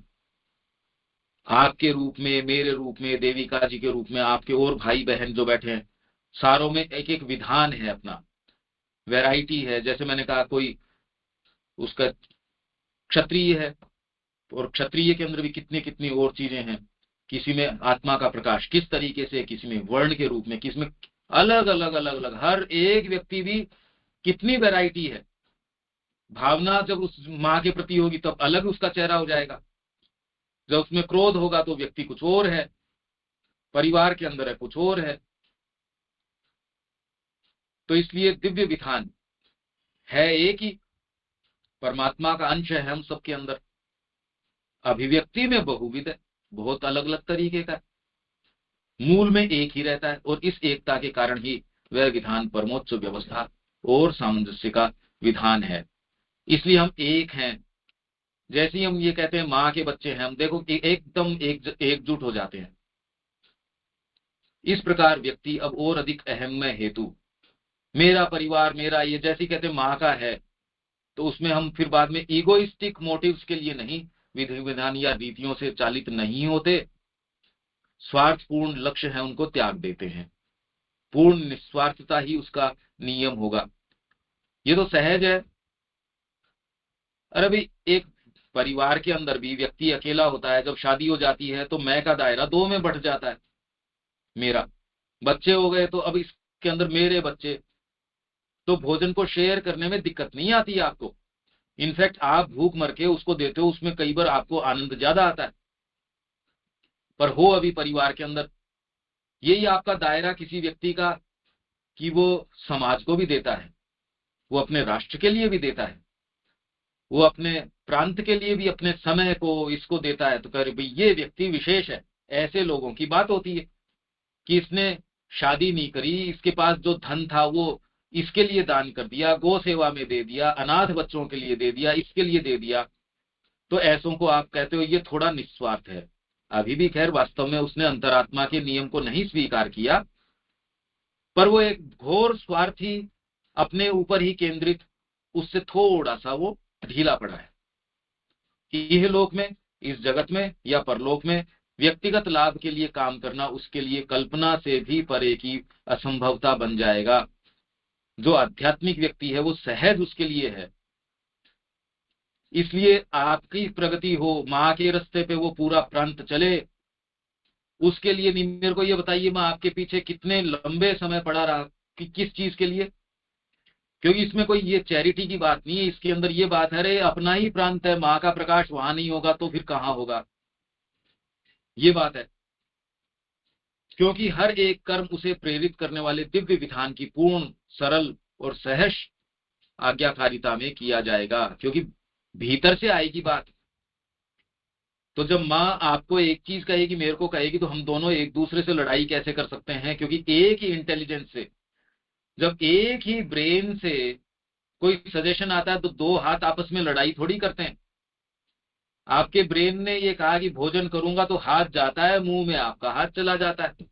आपके रूप में, मेरे रूप में, देविका जी के रूप में, आपके और भाई बहन जो बैठे हैं, सारों में एक एक विधान है, अपना वैरायटी है। जैसे मैंने कहा, कोई उसका क्षत्रिय है और क्षत्रिय के अंदर भी कितनी कितनी और चीजें हैं। किसी में आत्मा का प्रकाश किस तरीके से, किसी में वर्ण के रूप में, किसी में अलग अलग अलग अलग, हर एक व्यक्ति भी कितनी वैरायटी है। भावना जब उस माँ के प्रति होगी तब अलग उसका चेहरा हो जाएगा, जब उसमें क्रोध होगा तो व्यक्ति कुछ और है, परिवार के अंदर है कुछ और है। तो इसलिए दिव्य विधान है एक ही, परमात्मा का अंश है हम सबके अंदर, अभिव्यक्ति में बहुविध है, बहुत अलग अलग तरीके का, मूल में एक ही रहता है। और इस एकता के कारण ही वह विधान परमोच्च व्यवस्था और सामंजस्य का विधान है। इसलिए हम एक हैं। जैसे ही हम ये कहते हैं माँ के बच्चे हैं, हम देखो एकदम एकजुट हो जाते हैं। इस प्रकार व्यक्ति अब और अधिक अहम में हेतु, मेरा परिवार, मेरा ये, जैसे कहते हैं माँ का है, तो उसमें हम फिर बाद में ईगोइस्टिक मोटिव्स के लिए नहीं, विधि विधान या रीतियों से चालित नहीं होते, स्वार्थपूर्ण लक्ष्य है उनको त्याग देते हैं। पूर्ण निस्वार्थता ही उसका नियम होगा। ये तो सहज है। अरे भाई, एक परिवार के अंदर भी व्यक्ति अकेला होता है, जब शादी हो जाती है तो मैं का दायरा दो में बढ़ जाता है। मेरा बच्चे हो गए तो अब इसके अंदर मेरे बच्चे, तो भोजन को शेयर करने में दिक्कत नहीं आती है आपको। इनफैक्ट आप भूख मर के उसको देते हो, उसमें कई बार आपको आनंद ज्यादा आता है। पर हो अभी परिवार के अंदर यही आपका दायरा किसी व्यक्ति का, कि वो समाज को भी देता है, वो अपने राष्ट्र के लिए भी देता है, वो अपने प्रांत के लिए भी अपने समय को इसको देता है। तो कह रहे भाई ये व्यक्ति विशेष है। ऐसे लोगों की बात होती है कि इसने शादी नहीं करी, इसके पास जो धन था वो इसके लिए दान कर दिया, गौ सेवा में दे दिया, अनाथ बच्चों के लिए दे दिया, इसके लिए दे दिया। तो ऐसों को आप कहते हो ये थोड़ा निस्वार्थ है। अभी भी खैर वास्तव में उसने अंतरात्मा के नियम को नहीं स्वीकार किया, पर वो एक घोर स्वार्थी, अपने ऊपर ही केंद्रित, उससे थोड़ा सा वो ढीला पड़ा है कि यह लोक में, इस जगत में या परलोक में व्यक्तिगत लाभ के लिए काम करना उसके लिए कल्पना से भी परे की असंभवता बन जाएगा। जो आध्यात्मिक व्यक्ति है वो सहज उसके लिए है। इसलिए आपकी प्रगति हो, माँ के रास्ते पे वो पूरा प्रांत चले, उसके लिए नहीं। मेरे को ये बताइए, मैं आपके पीछे कितने लंबे समय पड़ा रहा, कि किस चीज के लिए? क्योंकि इसमें कोई ये चैरिटी की बात नहीं है, इसके अंदर ये बात है, अरे अपना ही प्रांत है, माँ का प्रकाश वहां नहीं होगा तो फिर कहाँ होगा, ये बात है। क्योंकि हर एक कर्म उसे प्रेरित करने वाले दिव्य विधान की पूर्ण, सरल और सहज आज्ञाकारिता में किया जाएगा, क्योंकि भीतर से आएगी बात। तो जब माँ आपको एक चीज कहेगी, मेरे को कहेगी, तो हम दोनों एक दूसरे से लड़ाई कैसे कर सकते हैं? क्योंकि एक ही इंटेलिजेंस से, जब एक ही ब्रेन से कोई सजेशन आता है तो दो हाथ आपस में लड़ाई थोड़ी करते हैं। आपके ब्रेन ने ये कहा कि भोजन करूंगा, तो हाथ जाता है मुंह में, आपका हाथ चला जाता है।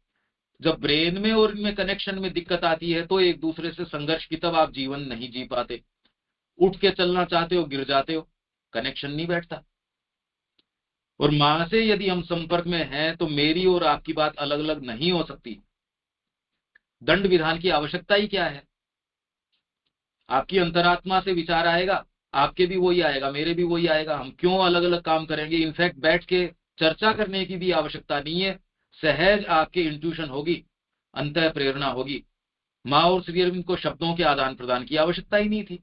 जब ब्रेन में और इनमें कनेक्शन में दिक्कत आती है तो एक दूसरे से संघर्ष की, तब आप जीवन नहीं जी पाते। उठ के चलना चाहते हो, गिर जाते हो, कनेक्शन नहीं बैठता। और मां से यदि हम संपर्क में हैं तो मेरी और आपकी बात अलग अलग नहीं हो सकती। दंड विधान की आवश्यकता ही क्या है? आपकी अंतरात्मा से विचार आएगा, आपके भी वही आएगा, मेरे भी वही आएगा, हम क्यों अलग अलग काम करेंगे? इनफैक्ट बैठ के चर्चा करने की भी आवश्यकता नहीं है। सहज आपके इंट्यूशन होगी, अंतः प्रेरणा होगी। माँ और श्री अरविंद को शब्दों के आदान प्रदान की आवश्यकता ही नहीं थी।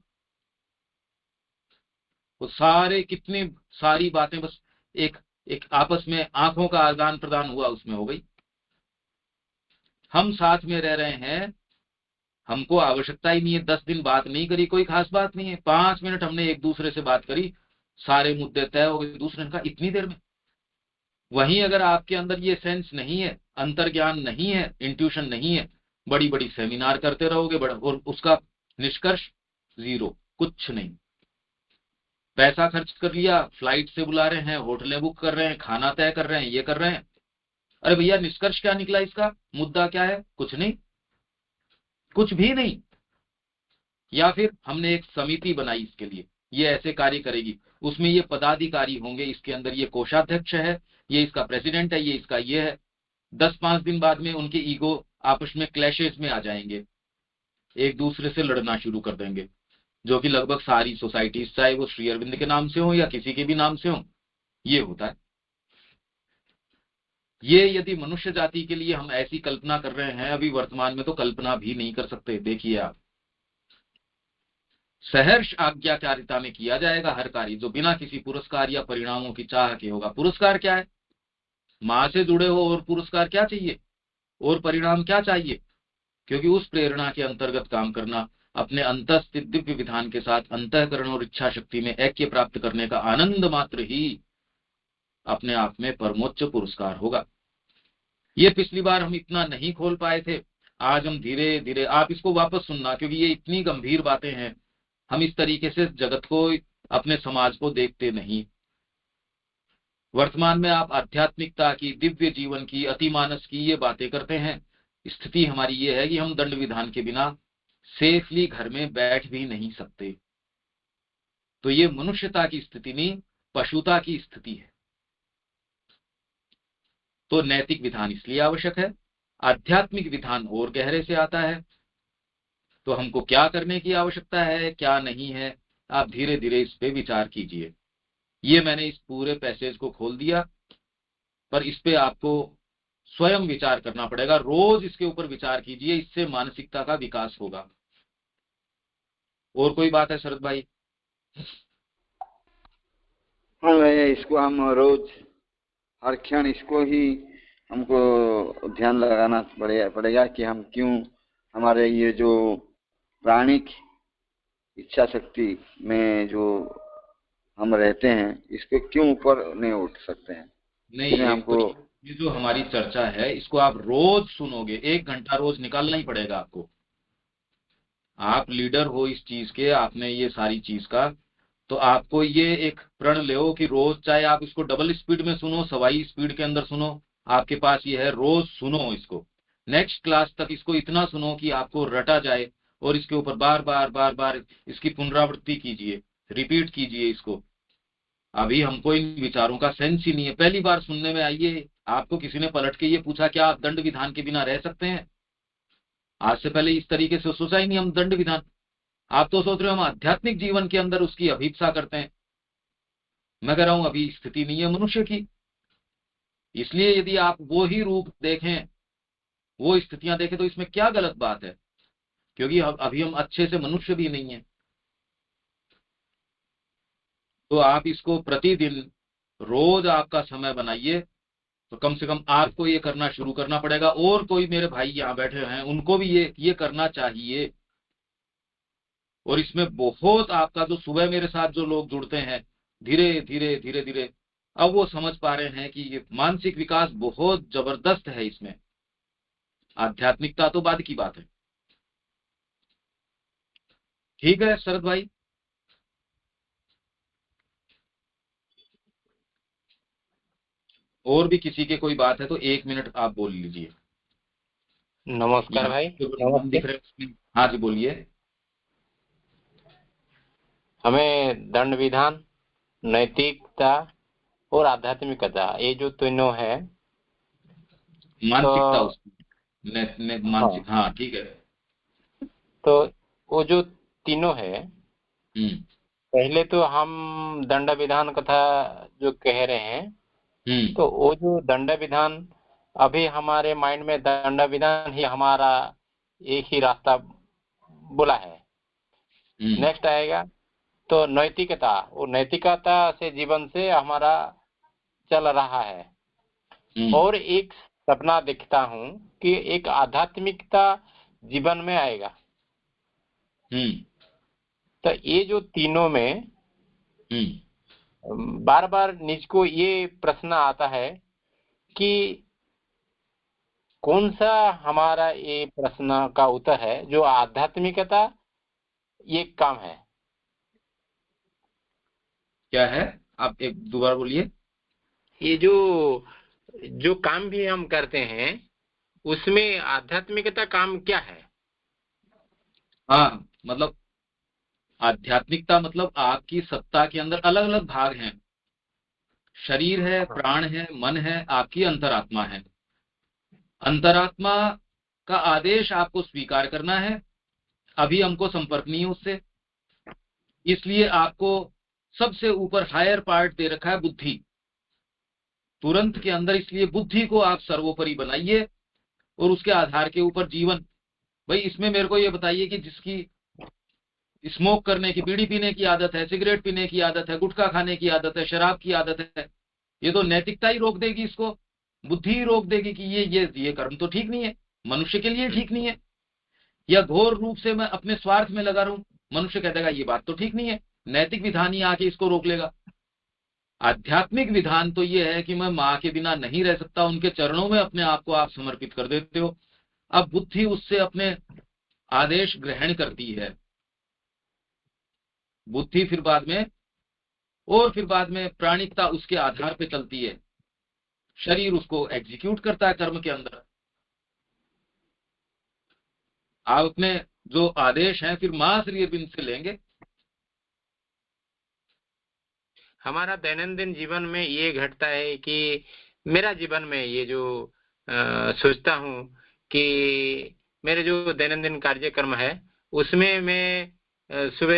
वो सारे, कितनी सारी बातें बस एक एक आपस में आंखों का आदान प्रदान हुआ, उसमें हो गई। हम साथ में रह रहे हैं, हमको आवश्यकता ही नहीं है। 10 दिन बात नहीं करी, कोई खास बात नहीं है। 5 मिनट हमने एक दूसरे से बात करी, सारे मुद्दे तय हो गए। दूसरे ने कहा इतनी देर में। वहीं अगर आपके अंदर ये सेंस नहीं है, अंतर्ज्ञान नहीं है, इंट्यूशन नहीं है, बड़ी बड़ी सेमिनार करते रहोगे, बड़ा, और उसका निष्कर्ष जीरो, कुछ नहीं। पैसा खर्च कर लिया, फ्लाइट से बुला रहे हैं, होटलें बुक कर रहे हैं, खाना तय कर रहे हैं, ये कर रहे हैं। अरे भैया, निष्कर्ष क्या निकला इसका? मुद्दा क्या है? कुछ नहीं, कुछ भी नहीं। या फिर हमने एक समिति बनाई इसके लिए, ये ऐसे कार्य करेगी, उसमें ये पदाधिकारी होंगे, इसके अंदर ये कोषाध्यक्ष है, ये इसका प्रेसिडेंट है, ये इसका ये है। 10-5 दिन बाद में उनके ईगो आपस में क्लैशेस में आ जाएंगे, एक दूसरे से लड़ना शुरू कर देंगे, जो कि लगभग सारी सोसाइटीज, चाहे वो श्री अरविंद के नाम से हो या किसी के भी नाम से हो, ये होता है। ये यदि मनुष्य जाति के लिए हम ऐसी कल्पना कर रहे हैं, अभी वर्तमान में तो कल्पना भी नहीं कर सकते। देखिए आप, सहर्ष आज्ञाकारिता में किया जाएगा हर कार्य, जो बिना किसी पुरस्कार या परिणामों की चाह के होगा। पुरस्कार क्या है? मां से जुड़े हो, और पुरस्कार क्या चाहिए, और परिणाम क्या चाहिए? क्योंकि उस प्रेरणा के अंतर्गत काम करना, अपने अंतःस्थित दिव्य विधान के साथ अंतःकरण और इच्छा शक्ति में ऐक्य प्राप्त करने का आनंद मात्र ही अपने आप में परमोच्च पुरस्कार होगा। ये पिछली बार हम इतना नहीं खोल पाए थे, आज हम धीरे धीरे, आप इसको वापस सुनना, क्योंकि ये इतनी गंभीर बातें हैं। हम इस तरीके से जगत को, अपने समाज को देखते नहीं। वर्तमान में आप आध्यात्मिकता की, दिव्य जीवन की, अतिमानस की ये बातें करते हैं। स्थिति हमारी ये है कि हम दंड विधान के बिना सेफली घर में बैठ भी नहीं सकते। तो ये मनुष्यता की स्थिति नहीं, पशुता की स्थिति है। तो नैतिक विधान इसलिए आवश्यक है। आध्यात्मिक विधान और गहरे से आता है। तो हमको क्या करने की आवश्यकता है, क्या नहीं है, आप धीरे धीरे इस पे विचार कीजिए। ये मैंने इस पूरे पैसेज को खोल दिया, पर इस पे आपको स्वयं विचार करना पड़ेगा। रोज इसके ऊपर विचार कीजिए, इससे मानसिकता का विकास होगा। और कोई बात है शरद भाई? हाँ भैया, इसको हम रोज, हर क्षण इसको ही हमको ध्यान लगाना पड़ेगा कि हम क्यों, हमारे ये जो प्राणिक इच्छा शक्ति में जो हम रहते हैं, इसके क्यों ऊपर नहीं उठ सकते हैं? नहीं, हमको ये जो हमारी चर्चा है, इसको आप रोज सुनोगे, 1 घंटा रोज निकालना ही पड़ेगा आपको। आप लीडर हो इस चीज के, आपने ये सारी चीज का तो आपको ये एक प्रण लो कि रोज, चाहे आप इसको डबल स्पीड में सुनो, सवाई स्पीड के अंदर सुनो, आपके पास ये है, रोज सुनो इसको, नेक्स्ट क्लास तक इसको इतना सुनो कि आपको रटा जाए, और इसके ऊपर बार बार बार बार इसकी पुनरावृत्ति कीजिए, रिपीट कीजिए इसको। अभी हमको इन विचारों का सेंस ही नहीं है, पहली बार सुनने में आइए। आपको किसी ने पलट के ये पूछा क्या आप दंड विधान के बिना रह सकते हैं? आज से पहले इस तरीके से सोचा ही नहीं हम दंड विधान। आप तो सोच रहे हो हम आध्यात्मिक जीवन के अंदर उसकी अभिप्सा करते हैं। मैं कह रहा हूं अभी स्थिति नहीं है मनुष्य की। इसलिए यदि आप वो ही रूप देखें, वो स्थितियां देखें, तो इसमें क्या गलत बात है? क्योंकि अभी हम अच्छे से मनुष्य भी नहीं है। तो आप इसको प्रतिदिन रोज आपका समय बनाइए। तो कम से कम आपको ये करना शुरू करना पड़ेगा, और कोई मेरे भाई यहाँ बैठे हैं उनको भी ये करना चाहिए। और इसमें बहुत आपका जो सुबह मेरे साथ जो लोग जुड़ते हैं, धीरे धीरे धीरे धीरे अब वो समझ पा रहे हैं कि ये मानसिक विकास बहुत जबरदस्त है इसमें। आध्यात्मिकता तो बाद की बात है। ठीक है शरद भाई? और भी किसी के कोई बात है तो 1 मिनट आप बोल लीजिए। नमस्कार भाई। नाम दिख रहे हैं। हाँ जी बोलिए। हमें दंड विधान, नैतिकता और आध्यात्मिकता, ये जो तीनों है, मानसिकता तो उसकी मानसिक, हाँ ठीक है। तो वो जो तीनों है, पहले तो हम दंड विधान कथा जो कह रहे हैं, तो वो जो दंड विधान अभी हमारे माइंड में दंड विधान ही हमारा एक ही रास्ता बोला है। नेक्स्ट आएगा तो नैतिकता, वो नैतिकता से जीवन से हमारा चल रहा है। और एक सपना देखता हूँ कि एक आध्यात्मिकता जीवन में आएगा। तो ये जो तीनों में बार बार निज को ये प्रश्न आता है कि कौन सा हमारा ये प्रश्न का उत्तर है जो आध्यात्मिकता ये काम है। क्या है? आप एक दोबारा बोलिए। ये जो काम भी हम करते हैं उसमें आध्यात्मिकता काम क्या है? हाँ, मतलब आध्यात्मिकता मतलब आपकी सत्ता के अंदर अलग अलग भाग हैं। शरीर है, प्राण है, मन है, आपकी अंतरात्मा है। अंतरात्मा का आदेश आपको स्वीकार करना है। अभी हमको संपर्क नहीं है उससे, इसलिए आपको सबसे ऊपर हायर पार्ट दे रखा है बुद्धि, तुरंत के अंदर। इसलिए बुद्धि को आप सर्वोपरि बनाइए और उसके आधार के ऊपर जीवन। भाई इसमें मेरे को ये बताइए कि जिसकी स्मोक करने की, बीड़ी पीने की आदत है, सिगरेट पीने की आदत है, गुटखा खाने की आदत है, शराब की आदत है, ये तो नैतिकता ही रोक देगी इसको, बुद्धि ही रोक देगी कि ये कर्म तो ठीक नहीं है, मनुष्य के लिए ठीक नहीं है। या घोर रूप से मैं अपने स्वार्थ में लगा रहूं, मनुष्य कह देगा ये बात तो ठीक नहीं है, नैतिक विधान ही आके इसको रोक लेगा। आध्यात्मिक विधान तो ये है कि मैं माँ के बिना नहीं रह सकता, उनके चरणों में अपने आप को आप समर्पित कर देते हो। अब बुद्धि उससे अपने आदेश ग्रहण करती है। बुद्धि फिर बाद में प्राणिकता उसके आधार पे चलती है। शरीर उसको एग्जीक्यूट करता है कर्म के अंदर। आप अपने जो आदेश हैं फिर मां श्री अरविंद से लेंगे। हमारा दैनंदिन जीवन में ये घटता है कि मेरा जीवन में ये जो सोचता हूँ कि मेरे जो दैनंदिन कार्यक्रम है उसमें मैं सुबह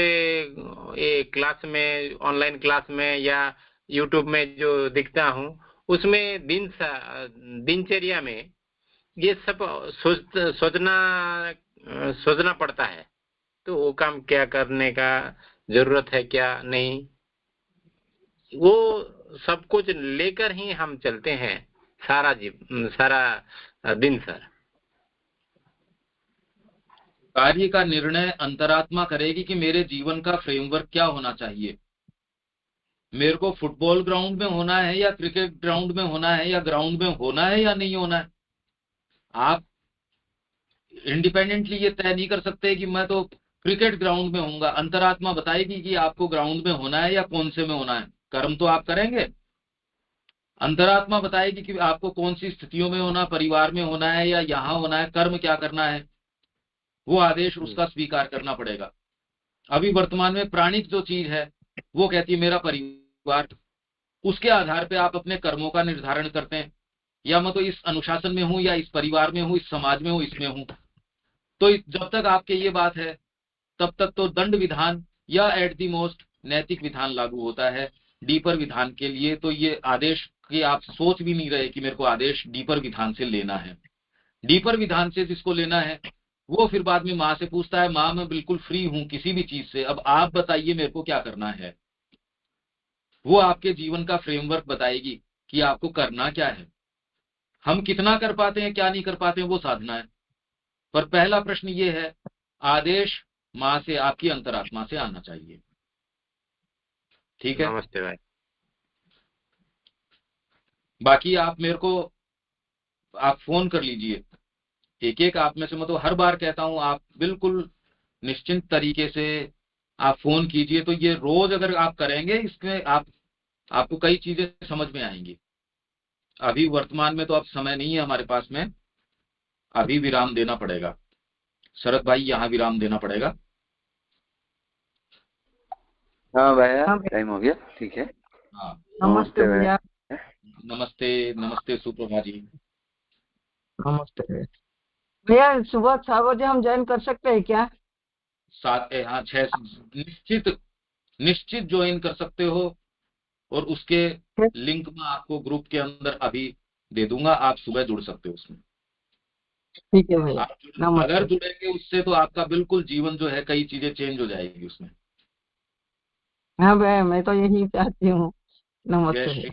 एक क्लास में, ऑनलाइन क्लास में या यूट्यूब में जो दिखता हूँ उसमें दिनचर्या में ये सब सोचना पड़ता है। तो वो काम क्या करने का जरूरत है, क्या नहीं, वो सब कुछ लेकर ही हम चलते हैं सारा दिन सर। कार्य का निर्णय अंतरात्मा करेगी कि मेरे जीवन का फ्रेमवर्क क्या होना चाहिए। मेरे को फुटबॉल ग्राउंड में होना है या क्रिकेट ग्राउंड में होना है, या ग्राउंड में होना है या नहीं होना है। आप इंडिपेंडेंटली ये तय नहीं कर सकते कि मैं तो क्रिकेट ग्राउंड में होऊंगा, अंतरात्मा बताएगी कि आपको ग्राउंड में होना है या कौन से में होना है। कर्म तो आप करेंगे, अंतरात्मा बताएगी कि आपको कौन सी स्थितियों में होना, परिवार में होना है या यहाँ होना है, कर्म क्या करना है, वो आदेश उसका स्वीकार करना पड़ेगा। अभी वर्तमान में प्राणिक जो चीज है वो कहती है मेरा परिवार, उसके आधार पे आप अपने कर्मों का निर्धारण करते हैं, या मैं तो इस अनुशासन में हूं या इस परिवार में हूं, इस समाज में हूं, इसमें हूं। तो जब तक आपके ये बात है तब तक तो दंड विधान या एट दी मोस्ट नैतिक विधान लागू होता है। डीपर विधान के लिए तो ये आदेश कि आप सोच भी नहीं रहे कि मेरे को आदेश डीपर विधान से लेना है। डीपर विधान से जिसको लेना है वो फिर बाद में माँ से पूछता है, माँ मैं बिल्कुल फ्री हूं किसी भी चीज से, अब आप बताइए मेरे को क्या करना है। वो आपके जीवन का फ्रेमवर्क बताएगी कि आपको करना क्या है। हम कितना कर पाते हैं क्या नहीं कर पाते हैं वो साधना है, पर पहला प्रश्न ये है, आदेश माँ से, आपकी अंतरात्मा से आना चाहिए। ठीक है, नमस्ते भाई। बाकी आप मेरे को आप फोन कर लीजिए, एक एक आप में से, मैं तो हर बार कहता हूं आप बिल्कुल निश्चिंत तरीके से आप फोन कीजिए। तो ये रोज अगर आप करेंगे इसमें आपको कई चीजें समझ में आएंगी। अभी वर्तमान में तो अब समय नहीं है हमारे पास में, अभी विराम देना पड़ेगा। शरद भाई यहाँ विराम देना पड़ेगा। हाँ भैया, टाइम हो गया, ठीक है। हाँ, नमस्ते भैया। नमस्ते, नमस्ते सुप्रभा जी। नमस्ते भैया, सुबह 6 बजे हम ज्वाइन कर सकते हैं क्या? 7 हाँ 6 निश्चित ज्वाइन कर सकते हो, और उसके लिंक में आपको ग्रुप के अंदर अभी दे दूंगा, आप सुबह जुड़ सकते हो उसमें। ठीक है भैया, आप नमस्ते। अगर जुड़ेंगे उससे तो आपका बिल्कुल जीवन जो है कई चीजें चेंज हो जाएगी उसमें। हाँ भैया, मैं तो यही चाहती हूँ। जय नमस्ते भैया। श्री